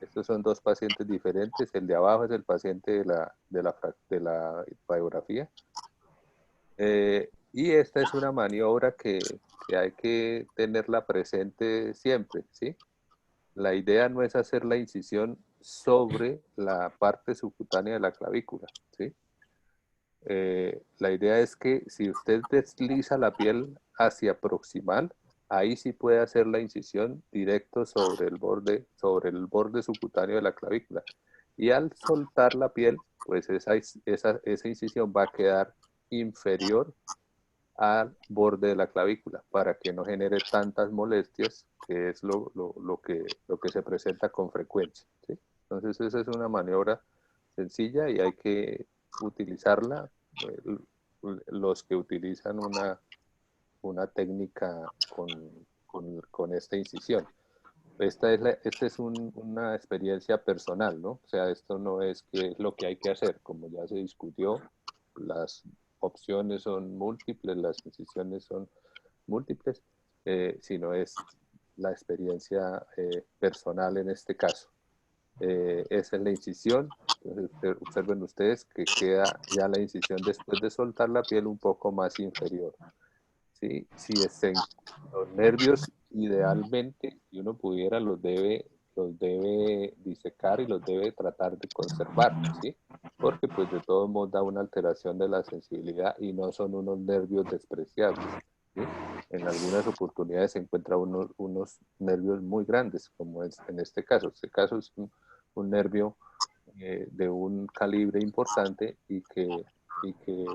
S2: Estos son dos pacientes diferentes. El de abajo es el paciente de la radiografía. Y esta es una maniobra que hay que tenerla presente siempre, ¿sí? La idea no es hacer la incisión sobre la parte subcutánea de la clavícula, ¿sí? La idea es que si usted desliza la piel hacia proximal, ahí sí puede hacer la incisión directo sobre el borde subcutáneo de la clavícula. Y al soltar la piel, pues esa incisión va a quedar inferior al borde de la clavícula para que no genere tantas molestias, que es lo que se presenta con frecuencia, ¿sí? Entonces esa es una maniobra sencilla y hay que utilizarla los que utilizan una técnica con esta incisión. Esta es una experiencia personal, ¿no? O sea, esto no es que es lo que hay que hacer, como ya se discutió, las opciones son múltiples, las incisiones son múltiples, sino es la experiencia personal en este caso. Esa es la incisión. Entonces, observen ustedes que queda ya la incisión después de soltar la piel un poco más inferior. ¿Sí? Si estén los nervios, idealmente, si uno pudiera, los debe disecar y los debe tratar de conservar, ¿sí? Porque pues de todos modos da una alteración de la sensibilidad y no son unos nervios despreciables, ¿sí? En algunas oportunidades se encuentran unos nervios muy grandes, como es en este caso. Este caso es un nervio de un calibre importante y que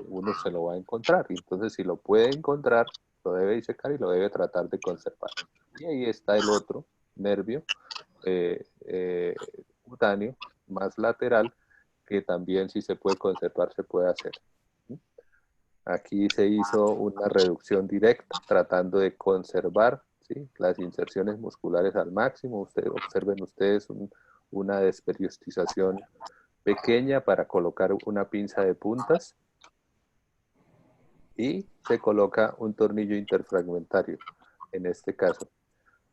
S2: uno se lo va a encontrar. Y entonces, si lo puede encontrar, lo debe disecar y lo debe tratar de conservar. Y ahí está el otro nervio cutáneo, más lateral, que también, si se puede conservar, se puede hacer. Aquí se hizo una reducción directa, tratando de conservar, ¿sí?, las inserciones musculares al máximo. Observen ustedes una desperiodización pequeña para colocar una pinza de puntas y se coloca un tornillo interfragmentario en este caso.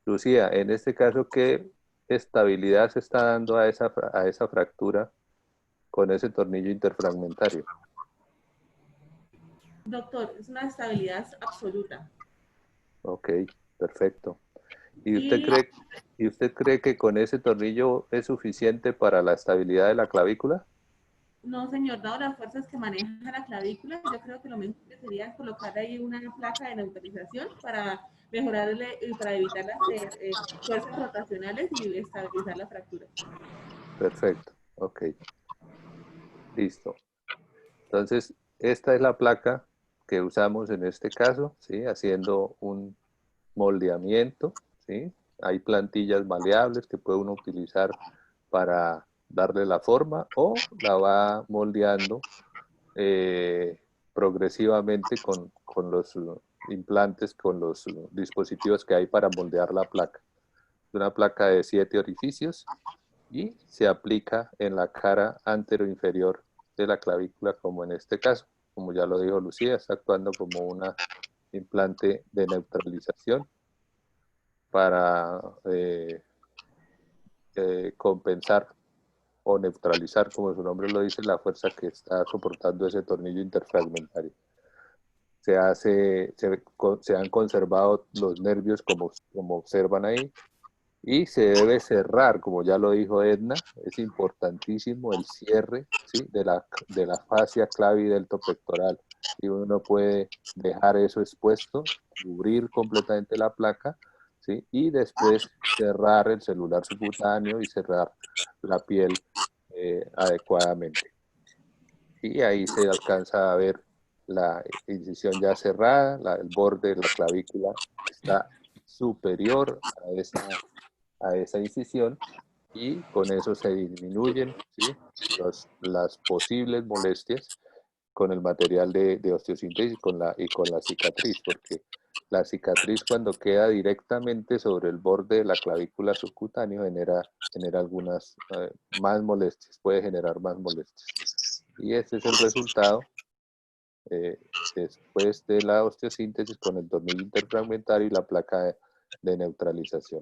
S2: Lucía, en este caso, ¿qué estabilidad se está dando a esa fractura con ese tornillo interfragmentario?
S8: Doctor, es una estabilidad absoluta.
S2: Ok, perfecto. ¿Y usted cree que con ese tornillo es suficiente para la estabilidad de la clavícula?
S8: No, señor, dado las fuerzas que maneja la clavícula, yo creo que lo mejor sería colocar ahí una placa de neutralización para mejorarle y para evitar las fuerzas rotacionales y estabilizar la fractura.
S2: Perfecto, ok. Listo. Entonces, esta es la placa que usamos en este caso, ¿sí? Haciendo un moldeamiento, ¿sí? Hay plantillas maleables que puede uno utilizar para darle la forma o la va moldeando progresivamente con los implantes, con los dispositivos que hay para moldear la placa. Es una placa de 7 orificios y se aplica en la cara anteroinferior de la clavícula, como en este caso. Como ya lo dijo Lucía, está actuando como un implante de neutralización para compensar o neutralizar, como su nombre lo dice, la fuerza que está soportando ese tornillo interfragmentario. Se han conservado los nervios como observan ahí, y se debe cerrar, como ya lo dijo Edna, es importantísimo el cierre, ¿sí?, de la fascia clavideltopectoral. Y uno no puede dejar eso expuesto, cubrir completamente la placa, ¿sí?, y después cerrar el celular subcutáneo y cerrar la piel adecuadamente. Y ahí se alcanza a ver la incisión ya cerrada, el borde de la clavícula está superior a esa incisión, y con eso se disminuyen, ¿sí?, las posibles molestias con el material de osteosíntesis y con la cicatriz, porque la cicatriz, cuando queda directamente sobre el borde de la clavícula subcutánea, genera algunas más molestias, puede generar más molestias. Y este es el resultado después de la osteosíntesis con el tornillo interfragmentario y la placa de neutralización.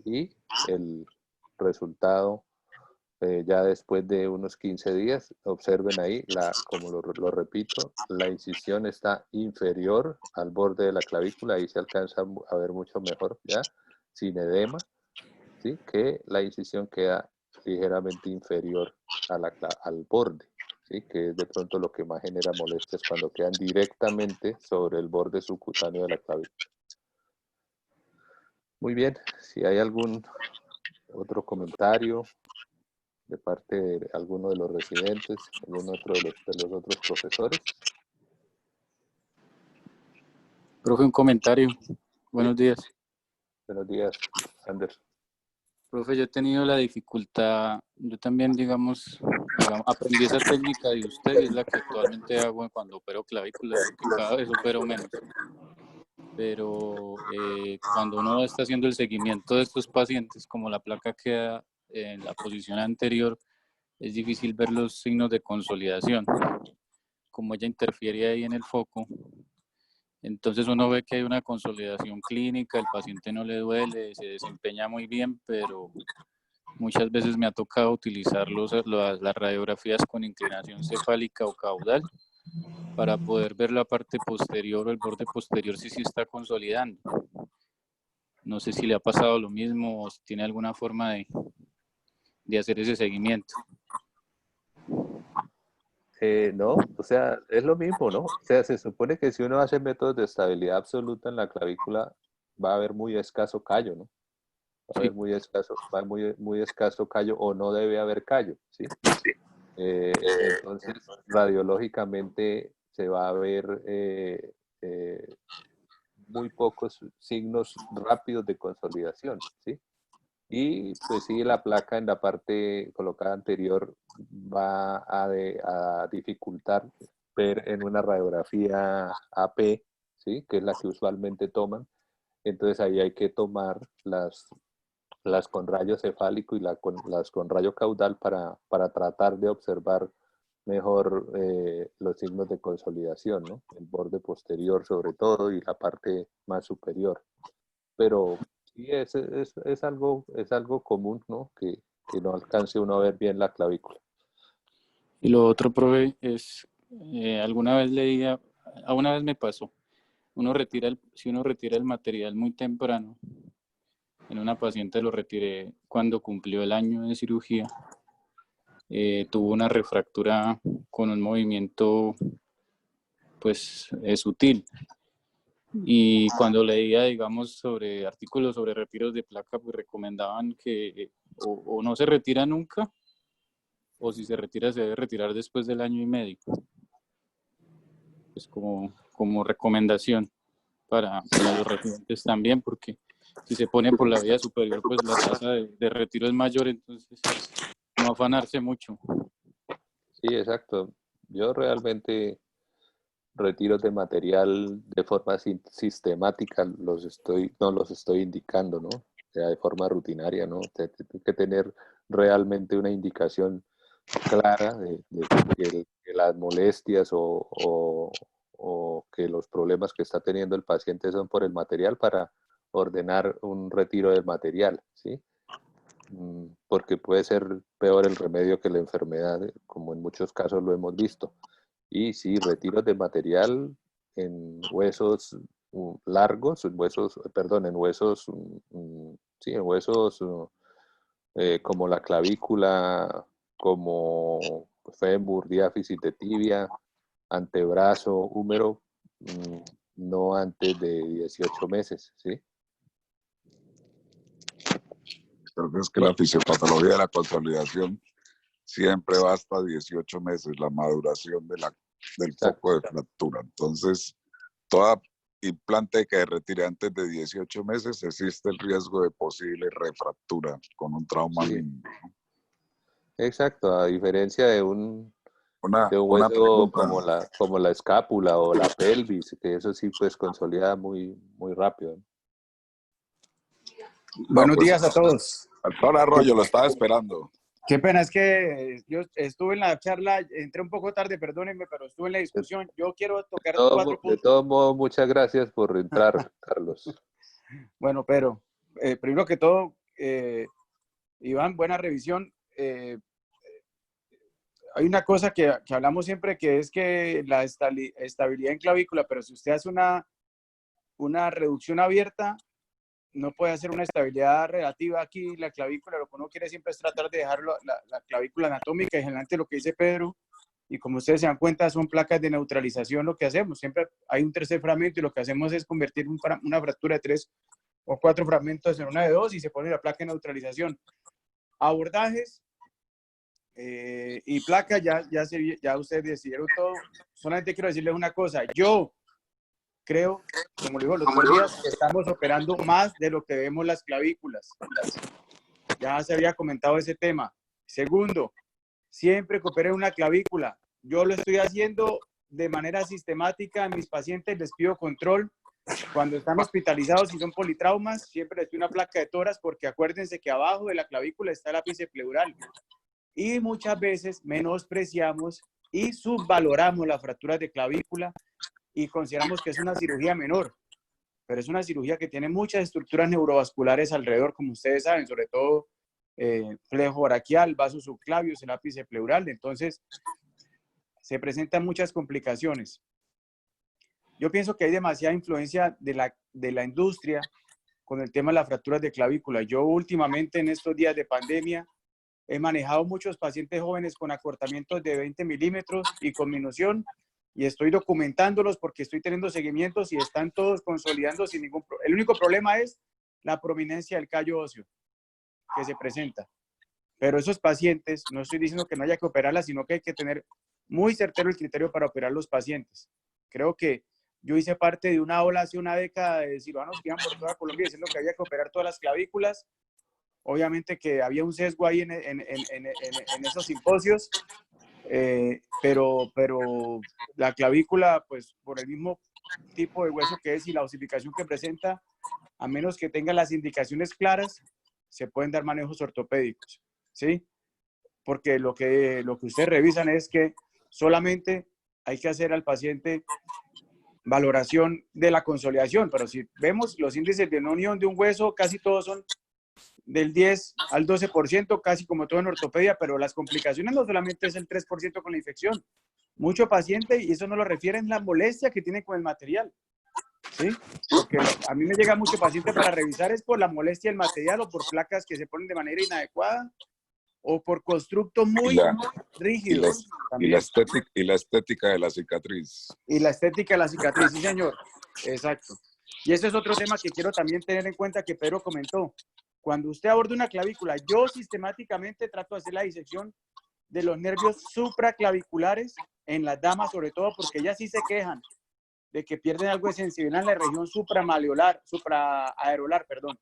S2: Y el resultado, ya después de unos 15 días, observen ahí, como lo repito, la incisión está inferior al borde de la clavícula, ahí se alcanza a ver mucho mejor, ya, sin edema, ¿sí? Que la incisión queda ligeramente inferior al borde, ¿sí? Que es de pronto lo que más genera molestias cuando quedan directamente sobre el borde subcutáneo de la clavícula. Muy bien, si hay algún otro comentario de parte de alguno de los residentes, algún otro de los otros profesores.
S10: Profe, un comentario. Buenos días.
S2: Buenos días, Anders.
S10: Profe, yo he tenido la dificultad, yo también, digamos, aprendí esa técnica de usted y es la que actualmente hago cuando opero clavículas, porque cada vez opero menos. Pero cuando uno está haciendo el seguimiento de estos pacientes, como la placa queda en la posición anterior, es difícil ver los signos de consolidación. Como ella interfiere ahí en el foco, entonces uno ve que hay una consolidación clínica, el paciente no le duele, se desempeña muy bien, pero muchas veces me ha tocado utilizar las radiografías con inclinación cefálica o caudal para poder ver la parte posterior o el borde posterior si sí está consolidando. No sé si le ha pasado lo mismo o si tiene alguna forma de hacer ese seguimiento.
S2: No, o sea, es lo mismo, ¿no? O sea, se supone que si uno hace métodos de estabilidad absoluta en la clavícula, va a haber muy escaso callo, ¿no? Va a haber muy escaso callo o no debe haber callo, ¿sí? Entonces, radiológicamente se va a ver muy pocos signos rápidos de consolidación, ¿sí? Y pues sí, la placa en la parte colocada anterior va a dificultar ver en una radiografía AP, ¿sí? Que es la que usualmente toman. Entonces ahí hay que tomar las con rayo cefálico y las con rayo caudal para tratar de observar mejor los signos de consolidación, ¿no? El borde posterior sobre todo y la parte más superior. Pero sí, es algo común, ¿no? Que no alcance uno a ver bien la clavícula.
S10: Y lo otro, profe, es, alguna vez me pasó, si uno retira el material muy temprano, en una paciente lo retiré cuando cumplió el año de cirugía, tuvo una refractura con un movimiento, pues, sutil. Y cuando leía, digamos, sobre artículos sobre retiros de placa, pues recomendaban que o no se retira nunca, o si se retira, se debe retirar después del año y medio. Pues como recomendación para los residentes también, porque si se pone por la vía superior, pues la tasa de retiro es mayor, entonces no afanarse mucho.
S2: Sí, exacto. Yo realmente retiros de material de forma sistemática no los estoy indicando, ¿no? O sea, de forma rutinaria, ¿no? Hay que tener realmente una indicación clara de que las molestias o que los problemas que está teniendo el paciente son por el material para ordenar un retiro del material, ¿sí? Porque puede ser peor el remedio que la enfermedad, como en muchos casos lo hemos visto. Y sí, retiros de material en huesos largos, en huesos como la clavícula, como fémur, diáfisis de tibia, antebrazo, húmero, no antes de 18 meses, ¿sí?
S4: Pero es que la fisiopatología de la consolidación siempre va hasta 18 meses, la maduración del foco de fractura. Entonces, toda implante que retire antes de 18 meses, existe el riesgo de posible refractura con un trauma mínimo.
S2: Exacto, a diferencia de un hueso
S4: pregunta.
S2: como la escápula o la pelvis, que eso sí pues consolida muy, muy rápido.
S11: Buenos días a todos.
S4: Doctor Arroyo, lo estaba esperando.
S11: Qué pena, es que yo estuve en la charla, entré un poco tarde, perdónenme, pero estuve en la discusión. Yo quiero tocar 4 puntos.
S2: De todos modos, muchas gracias por entrar, Carlos.
S11: Bueno, pero primero que todo, Iván, buena revisión. Hay una cosa que hablamos siempre, que es que la estabilidad en clavícula, pero si usted hace una reducción abierta, no puede hacer una estabilidad relativa aquí. La clavícula, lo que uno quiere siempre es tratar de dejar la clavícula anatómica, y generalmente lo que dice Pedro, y como ustedes se dan cuenta, son placas de neutralización lo que hacemos. Siempre hay un tercer fragmento y lo que hacemos es convertir una fractura de 3 o 4 fragmentos en una de 2 y se pone la placa de neutralización. Abordajes y placa, ya ustedes decidieron todo. Solamente quiero decirles una cosa. Yo creo, como le digo los otros días, que estamos operando más de lo que vemos las clavículas. Ya se había comentado ese tema. Segundo, siempre que operen una clavícula, yo lo estoy haciendo de manera sistemática. A mis pacientes les pido control. Cuando están hospitalizados y son politraumas, siempre les pido una placa de tórax, porque acuérdense que abajo de la clavícula está el ápice pleural. Y muchas veces menospreciamos y subvaloramos las fracturas de clavícula y consideramos que es una cirugía menor, pero es una cirugía que tiene muchas estructuras neurovasculares alrededor, como ustedes saben, sobre todo flejo braquial, vasos subclavios, el ápice pleural. Entonces, se presentan muchas complicaciones. Yo pienso que hay demasiada influencia de la industria con el tema de las fracturas de clavícula. Yo últimamente, en estos días de pandemia, he manejado muchos pacientes jóvenes con acortamientos de 20 milímetros y con minución, y estoy documentándolos porque estoy teniendo seguimientos y están todos consolidando sin ningún problema. El único problema es la prominencia del callo óseo que se presenta. Pero esos pacientes, no estoy diciendo que no haya que operarlas, sino que hay que tener muy certero el criterio para operar los pacientes. Creo que yo hice parte de una ola hace una década de cirujanos que iban por toda Colombia diciendo que había que operar todas las clavículas. Obviamente que había un sesgo ahí en esos simposios, pero la clavícula, pues por el mismo tipo de hueso que es y la osificación que presenta, a menos que tenga las indicaciones claras, se pueden dar manejos ortopédicos, ¿sí? Porque lo que ustedes revisan es que solamente hay que hacer al paciente valoración de la consolidación, pero si vemos los índices de no unión de un hueso, casi todos son del 10 al 12%, casi como todo en ortopedia, pero las complicaciones no solamente es el 3% con la infección. Mucho paciente, y eso no lo refieren, la molestia que tiene con el material, ¿sí? Porque a mí me llega mucho paciente para revisar es por la molestia del material o por placas que se ponen de manera inadecuada o por constructos muy rígidos.
S4: Y la estética de la cicatriz.
S11: Y la estética de la cicatriz, sí señor, exacto. Y ese es otro tema que quiero también tener en cuenta que Pedro comentó. Cuando usted aborda una clavícula, yo sistemáticamente trato de hacer la disección de los nervios supraclaviculares en las damas, sobre todo porque ellas sí se quejan de que pierden algo de sensibilidad en la región supraaerolar, perdón,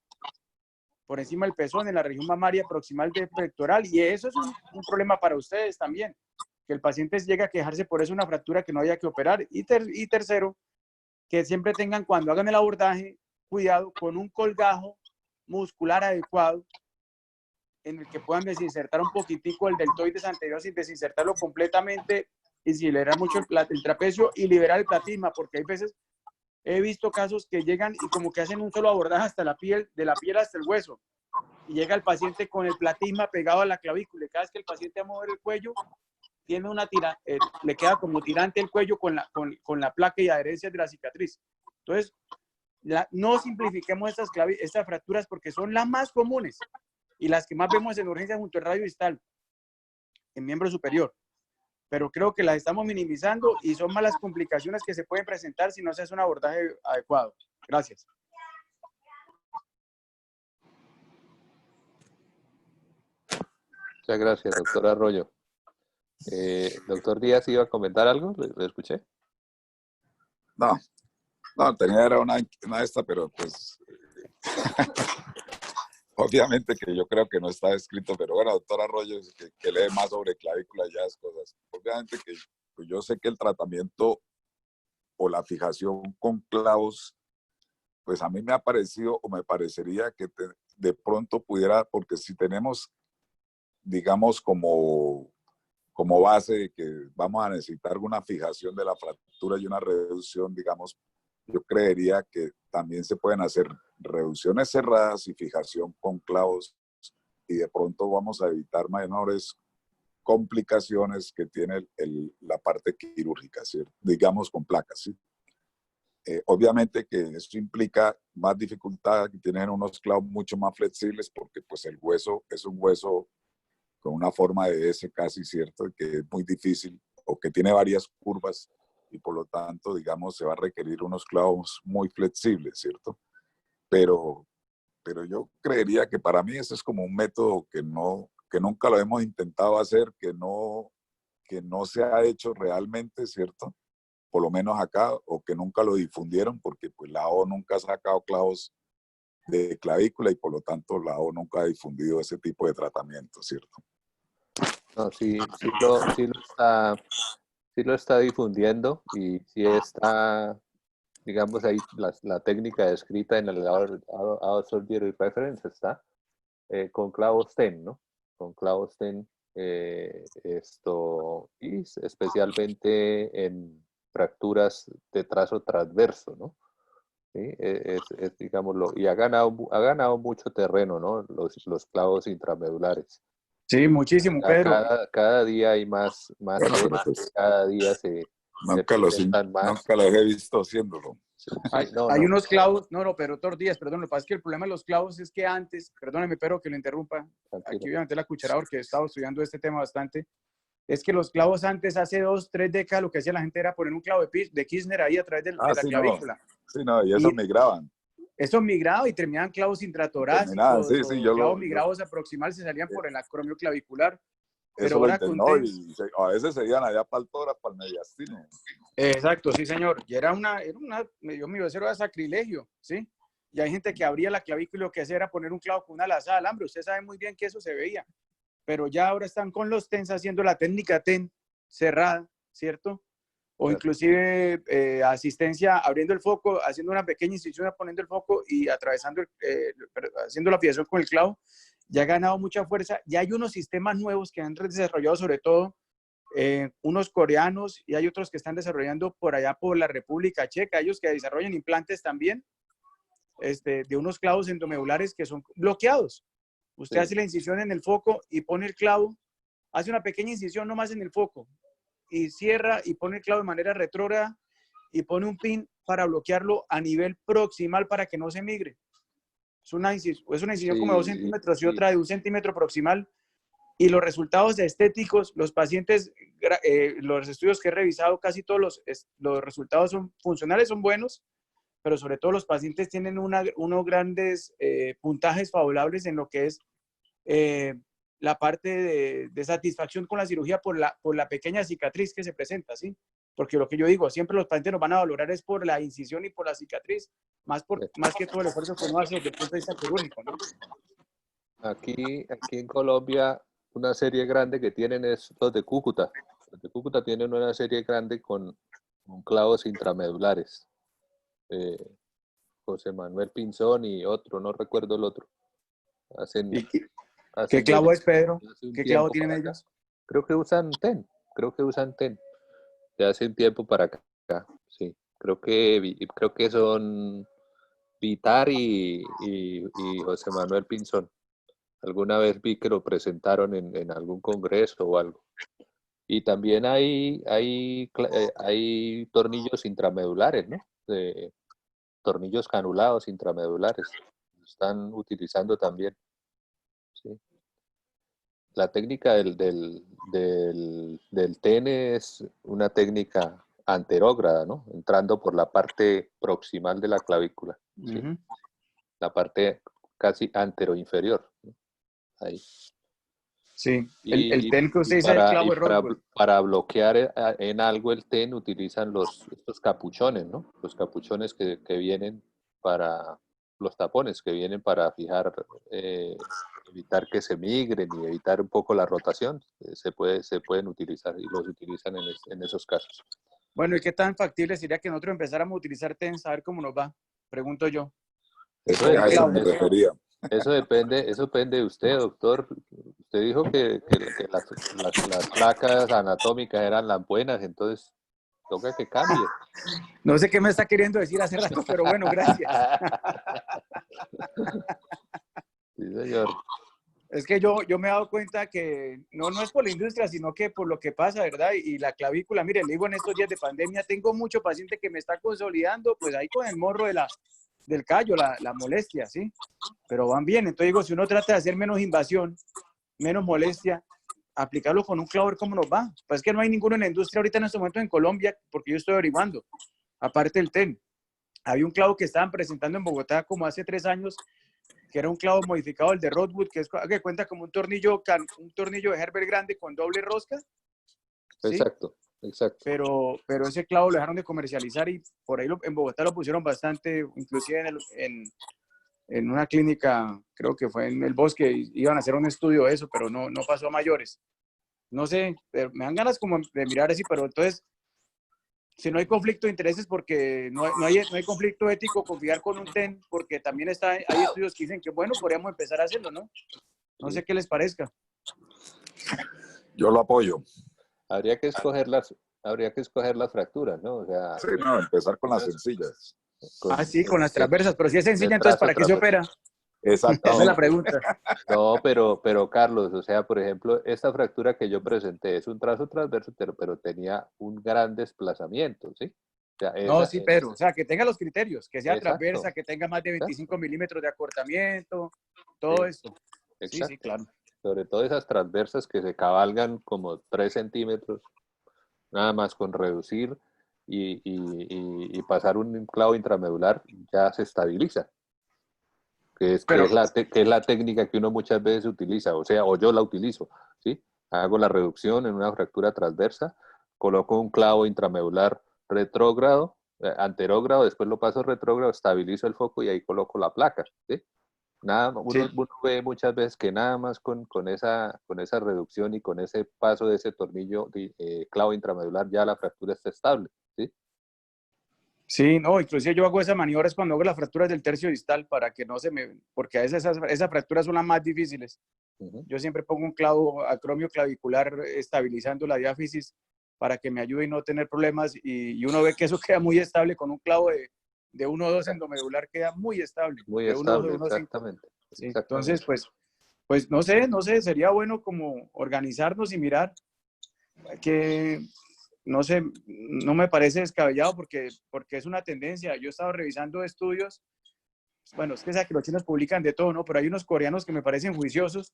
S11: por encima del pezón, en la región mamaria proximal del pectoral, y eso es un problema para ustedes también, que el paciente llegue a quejarse por eso una fractura que no haya que operar. Y tercero, que siempre tengan, cuando hagan el abordaje, cuidado con un colgajo muscular adecuado en el que puedan desinsertar un poquitico el deltoides anterior sin desinsertarlo completamente y sin liberar mucho el trapecio y liberar el platisma, porque hay veces he visto casos que llegan y como que hacen un solo abordaje hasta la piel, de la piel hasta el hueso, y llega el paciente con el platisma pegado a la clavícula, y cada vez que el paciente va a mover el cuello tiene le queda como tirante el cuello con la placa y adherencia de la cicatriz. Entonces, no simplifiquemos estas fracturas porque son las más comunes y las que más vemos en urgencia junto al radio distal, en miembro superior. Pero creo que las estamos minimizando y son más las complicaciones que se pueden presentar si no se hace un abordaje adecuado. Gracias.
S2: Muchas gracias, doctor Arroyo. Doctor Díaz, ¿iba a comentar algo? ¿Lo escuché?
S4: No, era una esta, pero pues obviamente que yo creo que no está escrito, pero bueno, doctor Arroyo, que lee más sobre clavícula y esas cosas. Obviamente que pues yo sé que el tratamiento o la fijación con clavos, pues a mí me ha parecido o me parecería que de pronto pudiera, porque si tenemos, digamos, como base de que vamos a necesitar una fijación de la fractura y una reducción, digamos, yo creería que también se pueden hacer reducciones cerradas y fijación con clavos y de pronto vamos a evitar menores complicaciones que tiene la parte quirúrgica, ¿cierto? Digamos con placas, ¿sí? Obviamente que esto implica más dificultad, que tienen unos clavos mucho más flexibles porque pues el hueso es un hueso con una forma de S casi, ¿cierto? Que es muy difícil o que tiene varias curvas y por lo tanto, digamos, se va a requerir unos clavos muy flexibles, ¿cierto? Pero yo creería que para mí ese es como un método que nunca lo hemos intentado hacer, que no se ha hecho realmente, ¿cierto? Por lo menos acá, o que nunca lo difundieron, porque pues la O nunca ha sacado clavos de clavícula y por lo tanto la O nunca ha difundido ese tipo de tratamiento, ¿cierto?
S2: No, sí lo está difundiendo y sí está, digamos, ahí la técnica descrita en el Out Surgery Reference está con clavos TEN, ¿no? Con clavos TEN, y especialmente en fracturas de trazo transverso, ¿no? ¿Sí? Digámoslo, y ha ganado mucho terreno, ¿no? Los clavos intramedulares.
S11: Sí, muchísimo, Pedro.
S2: Cada día hay más
S4: Bueno, pero pues,
S2: cada día se presentan más.
S4: Nunca los he visto haciéndolo.
S2: Sí,
S11: Hay unos clavos, pero doctor Díaz, perdón, lo que pasa es que el problema de los clavos es que antes, perdóneme, pero que lo interrumpa,
S2: Tranquilo.
S11: aquí voy a meter la cuchara porque he estado estudiando este tema bastante, es que los clavos antes, hace 2, 3 décadas, lo que hacía la gente era poner un clavo de Kirchner ahí a través de la clavícula.
S4: Sí, no, y eso migraban.
S11: Esos migrados y terminaban clavos intratorácicos
S4: sí,
S11: o clavos migrados aproximales se salían por el acromio clavicular. Pero ahora con
S4: y a veces se iban allá para el tórax, para el mediastino.
S11: Exacto, sí, señor. Y era Dios mío, eso era sacrilegio, ¿sí? Y hay gente que abría la clavícula y lo que hacía era poner un clavo con una lazada de alambre. Usted sabe muy bien que eso se veía. Pero ya ahora están con los TENS haciendo la técnica TEN cerrada, ¿cierto? O inclusive asistencia, abriendo el foco, haciendo una pequeña incisión, poniendo el foco y atravesando, haciendo la fijación con el clavo. Ya ha ganado mucha fuerza. Ya hay unos sistemas nuevos que han desarrollado, sobre todo unos coreanos, y hay otros que están desarrollando por allá por la República Checa, ellos que desarrollan implantes también, de unos clavos endomedulares que son bloqueados. Usted hace la incisión en el foco y pone el clavo, hace una pequeña incisión nomás en el foco y cierra y pone el clavo de manera retrógrada y pone un pin para bloquearlo a nivel proximal para que no se migre. Es una incisión como de 2 centímetros y otra de 1 centímetro proximal. Y los resultados estéticos, los pacientes, los estudios que he revisado, casi todos los resultados son funcionales, son buenos, pero sobre todo los pacientes tienen unos grandes puntajes favorables en lo que es la parte de satisfacción con la cirugía por la pequeña cicatriz que se presenta, ¿sí? Porque lo que yo digo, siempre los pacientes nos van a valorar es por la incisión y por la cicatriz, más que todo el esfuerzo que uno hace desde el punto de vista quirúrgico, ¿no?
S2: Aquí en Colombia, una serie grande que tienen es los de Cúcuta. Los de Cúcuta tienen una serie grande con clavos intramedulares. José Manuel Pinzón y otro, no recuerdo el otro.
S11: ¿Qué clavo es, Pedro? ¿Qué clavo tienen ellos?
S2: Creo que usan TEN. De hace un tiempo para acá, sí. Creo que son Vitar y José Manuel Pinzón. Alguna vez vi que lo presentaron en algún congreso o algo. Y también hay tornillos intramedulares, ¿no? Tornillos canulados intramedulares. Están utilizando también. ¿Sí? La técnica del TEN es una técnica anterógrada, ¿no? Entrando por la parte proximal de la clavícula. ¿Sí? La parte casi anteroinferior, ¿no? Ahí.
S11: Sí, el TEN que usted dice es el clavo de Roswell.
S2: Para bloquear en algo el TEN utilizan estos capuchones, ¿no? Los capuchones que vienen para los tapones, que vienen para fijar, evitar que se migren y evitar un poco la rotación, se pueden utilizar y los utilizan en esos casos.
S11: Bueno, ¿y qué tan factible sería que nosotros empezáramos a utilizar TEN, a ver cómo nos va? Pregunto yo.
S2: Eso depende de usted, doctor. Usted dijo que las placas anatómicas eran las buenas, entonces toca que cambie.
S11: No sé qué me está queriendo decir hace rato, pero bueno, gracias.
S2: Sí, señor.
S11: Es que yo me he dado cuenta que no es por la industria, sino que por lo que pasa, ¿verdad? Y la clavícula, mire, le digo, en estos días de pandemia tengo mucho paciente que me está consolidando, pues ahí con el morro del callo, la molestia, ¿sí? Pero van bien. Entonces digo, si uno trata de hacer menos invasión, menos molestia, aplicarlo con un clavo, a ver cómo nos va. Pues es que no hay ninguno en la industria ahorita en este momento en Colombia, porque yo estoy averiguando, aparte del TEN. Había un clavo que estaban presentando en Bogotá como hace 3 años, que era un clavo modificado, el de Rodwood, que cuenta como un tornillo de Herbert grande con doble rosca. ¿Sí?
S2: Exacto.
S11: Pero ese clavo lo dejaron de comercializar y por ahí en Bogotá lo pusieron bastante, inclusive en una clínica, creo que fue en el Bosque, iban a hacer un estudio de eso, pero no pasó a mayores. No sé, pero me dan ganas como de mirar así, pero entonces, si no hay conflicto de intereses, porque no hay conflicto ético, confiar con un TEN, porque también hay estudios que dicen que, bueno, podríamos empezar a hacerlo, ¿no? No sé qué les parezca.
S4: Yo lo apoyo.
S2: Habría que escoger las fracturas, ¿no? O sea,
S4: sí, no, empezar con las sencillas.
S11: Sí, con las transversas, pero si es sencilla, entonces ¿para qué se opera?
S4: Exactamente.
S11: Esa es la pregunta.
S2: No, pero Carlos, o sea, por ejemplo, esta fractura que yo presenté es un trazo transverso, pero tenía un gran desplazamiento, ¿sí? O sea,
S11: No, sí, pero, o sea, que tenga los criterios, que sea
S2: exacto,
S11: transversa, que tenga más de 25 milímetros de acortamiento, todo esto.
S2: Exacto.
S11: Sí, claro.
S2: Sobre todo esas transversas que se cabalgan como 3 centímetros, nada más con reducir y pasar un clavo intramedular, ya se estabiliza. Que es la técnica que uno muchas veces utiliza, o yo la utilizo, ¿sí? Hago la reducción en una fractura transversa, coloco un clavo intramedular retrógrado, anterógrado, después lo paso retrógrado, estabilizo el foco y ahí coloco la placa, ¿sí? Uno ve muchas veces que nada más con esa reducción y con ese paso de ese tornillo clavo intramedular ya la fractura está estable, ¿sí?
S11: Sí, no, inclusive yo hago esas maniobras cuando hago las fracturas del tercio distal para que no se me, porque a veces esas fracturas son las más difíciles. Yo siempre pongo un clavo acromio clavicular estabilizando la diáfisis para que me ayude y no tener problemas y uno ve que eso queda muy estable con un clavo de 1.2 endomedular, queda muy estable.
S2: Muy
S11: de
S2: estable,
S11: 1.2, de 1.5.
S2: exactamente.
S11: Sí, entonces, pues no sé, sería bueno como organizarnos y mirar que, no sé, no me parece descabellado porque es una tendencia. Yo he estado revisando estudios, bueno, es que los chinos publican de todo, ¿no? Pero hay unos coreanos que me parecen juiciosos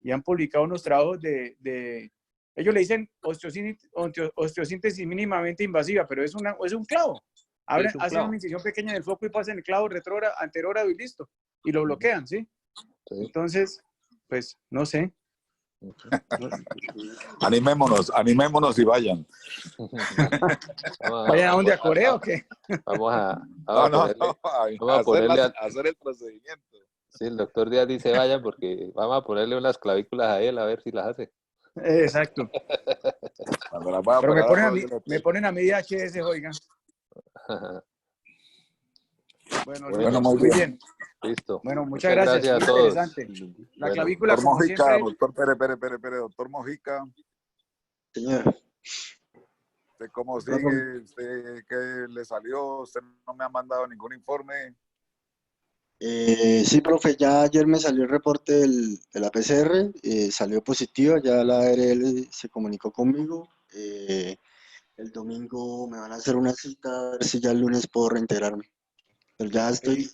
S11: y han publicado unos trabajos ellos le dicen osteosíntesis mínimamente invasiva, pero es un clavo. Hacen una incisión pequeña en el foco y pasan el clavo anterógrado y listo. Y lo bloquean, ¿sí? Entonces, pues, no sé.
S4: Animémonos y vayan.
S11: ¿Vayan a dónde? ¿A Corea o qué?
S2: Vamos a
S4: hacer el procedimiento.
S2: Sí, el doctor Díaz dice vayan porque vamos a ponerle unas clavículas a él a ver si las hace.
S11: Exacto. Pero me ponen a mí DHS, oigan. Bueno, muy bien.
S2: Listo.
S11: Bueno, muchas gracias.
S2: A
S11: muy
S2: todos.
S11: interesante. La clavícula,
S4: doctor
S11: como
S4: Mojica,
S11: siempre.
S4: Pere, doctor Mojica.
S6: Señor.
S4: ¿Usted cómo sigue? ¿Usted qué le salió? ¿Usted no me ha mandado ningún informe?
S6: Sí, profe, ya ayer me salió el reporte de la PCR, salió positiva, ya la ARL se comunicó conmigo. El domingo me van a hacer una cita a ver si ya el lunes puedo reintegrarme. Pero ya estoy...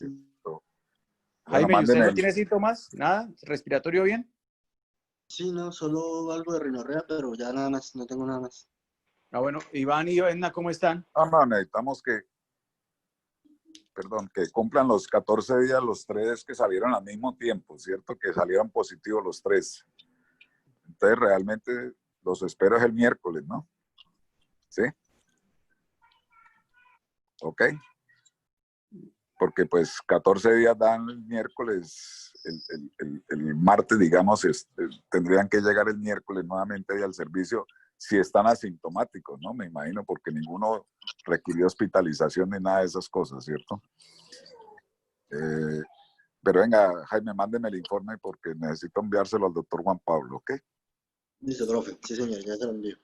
S11: Jaime, ¿y usted no tiene síntomas? ¿Nada? ¿Respiratorio bien?
S6: Sí, no, solo algo de rinorrea, pero ya nada más, no tengo nada más.
S11: Bueno, Iván y Edna, ¿cómo están?
S4: No, necesitamos que cumplan los 14 días los 3 que salieron al mismo tiempo, ¿cierto? Que salieron positivos los 3. Entonces, realmente los espero es el miércoles, ¿no? ¿Sí? ¿Ok? Porque pues 14 días dan el miércoles, el martes, digamos, tendrían que llegar el miércoles nuevamente ahí al servicio si están asintomáticos, ¿no? Me imagino, porque ninguno requirió hospitalización ni nada de esas cosas, ¿cierto? Pero venga, Jaime, mándeme el informe porque necesito enviárselo al doctor Juan Pablo, ¿ok?
S6: Listo, profe. Sí, señor, ya se lo envío.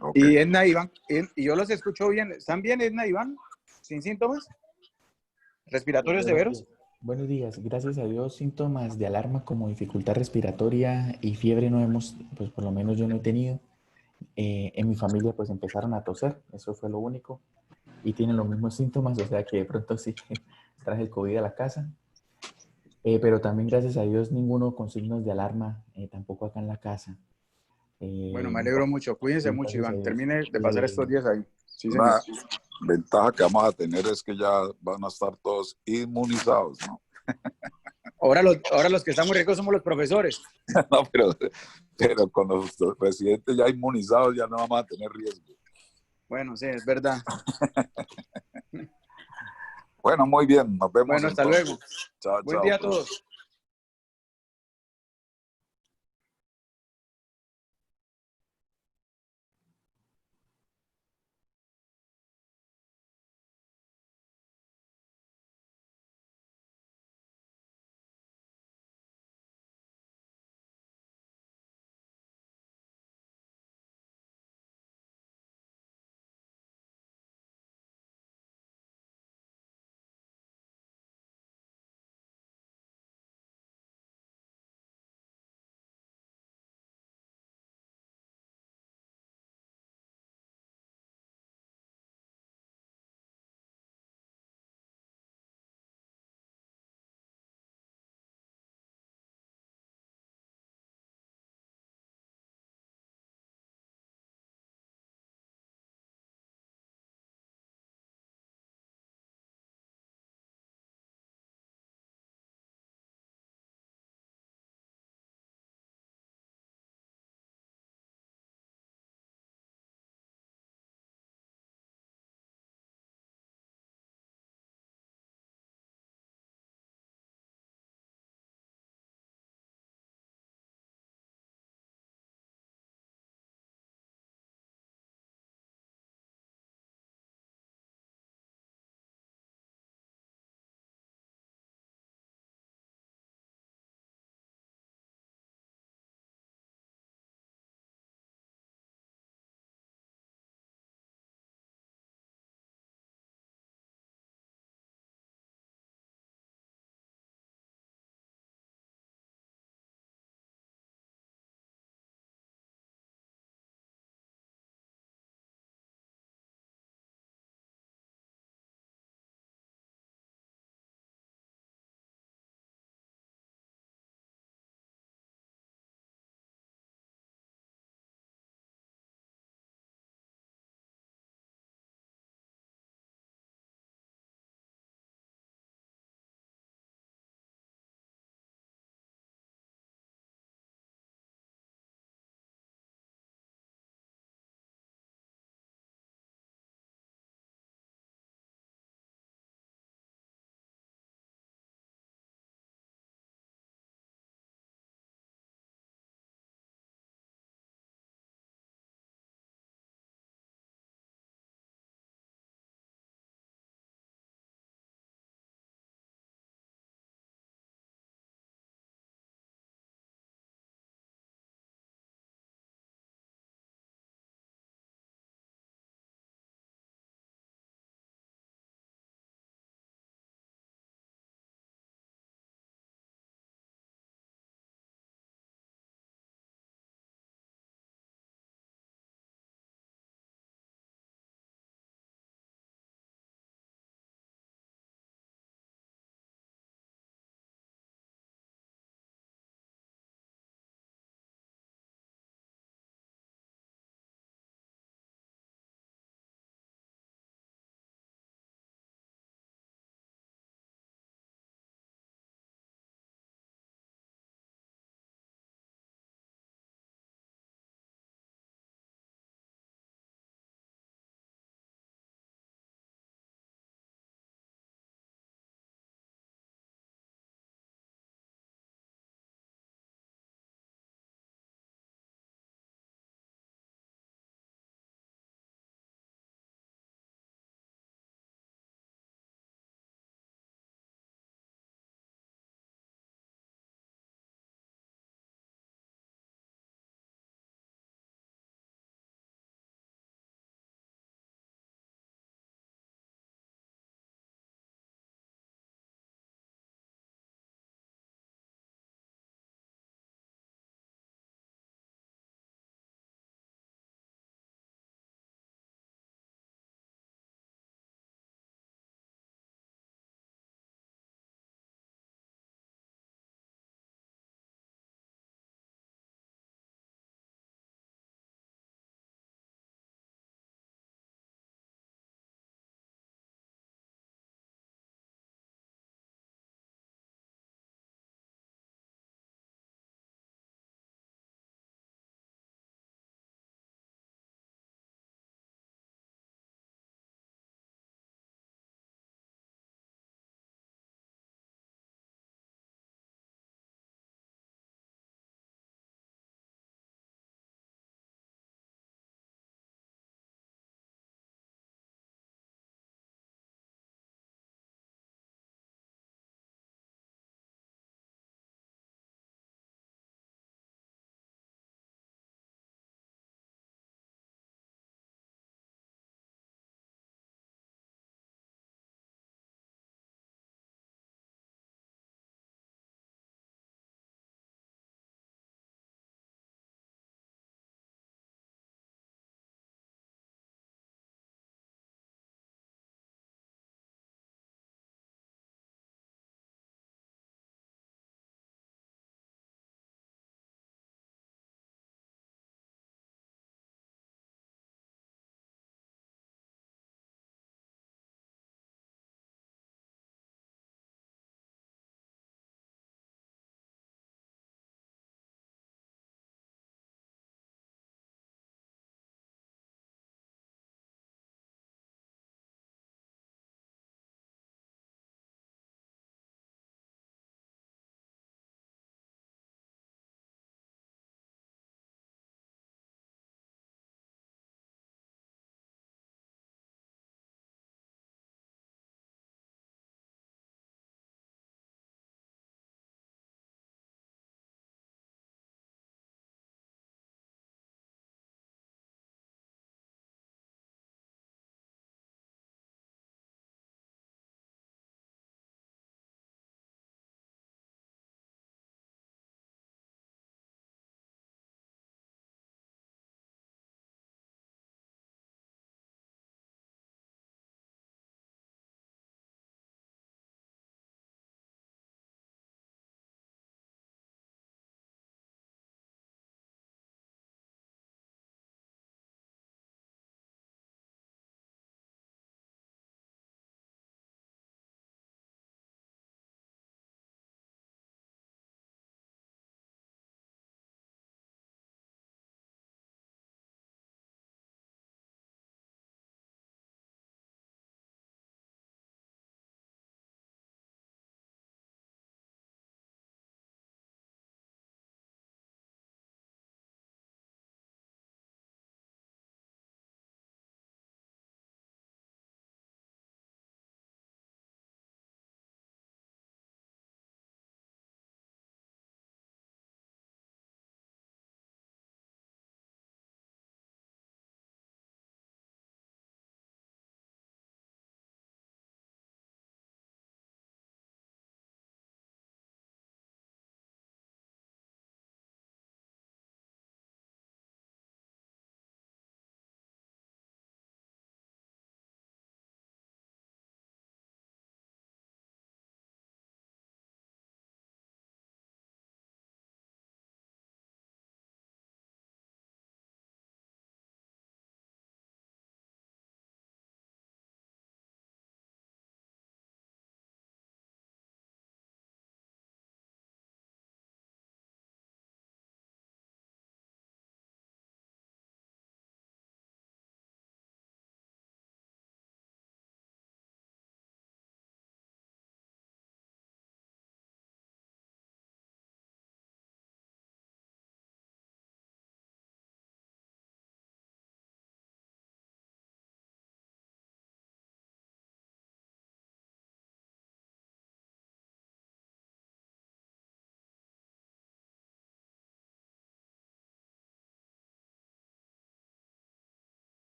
S4: Ok.
S11: Y Edna, Iván, y yo los escucho bien. ¿Están bien, Edna, Iván? ¿Sin síntomas? ¿Respiratorios
S1: Buenos
S11: severos?
S1: días. Buenos días. Gracias a Dios, síntomas de alarma como dificultad respiratoria y fiebre no hemos, pues por lo menos yo no he tenido. En mi familia pues empezaron a toser, eso fue lo único. Y tienen los mismos síntomas, o sea que de pronto sí traje el COVID a la casa. Pero también gracias a Dios ninguno con signos de alarma, tampoco acá en la casa.
S11: Bueno, me alegro mucho. Cuídense mucho,
S1: Gracias a
S11: Iván.
S1: Dios.
S11: Termine de pasar estos días ahí. Sí, señor.
S4: Una ventaja que vamos a tener es que ya van a estar todos inmunizados, ¿no?
S11: Ahora los que están muy ricos somos los profesores.
S4: No, pero con los residentes ya inmunizados ya no vamos a tener riesgo.
S11: Bueno, sí, es verdad.
S4: Bueno, muy bien, nos vemos
S11: Bueno, hasta
S4: entonces.
S11: luego.
S4: Chao,
S11: Buen
S4: chao.
S11: día a todos.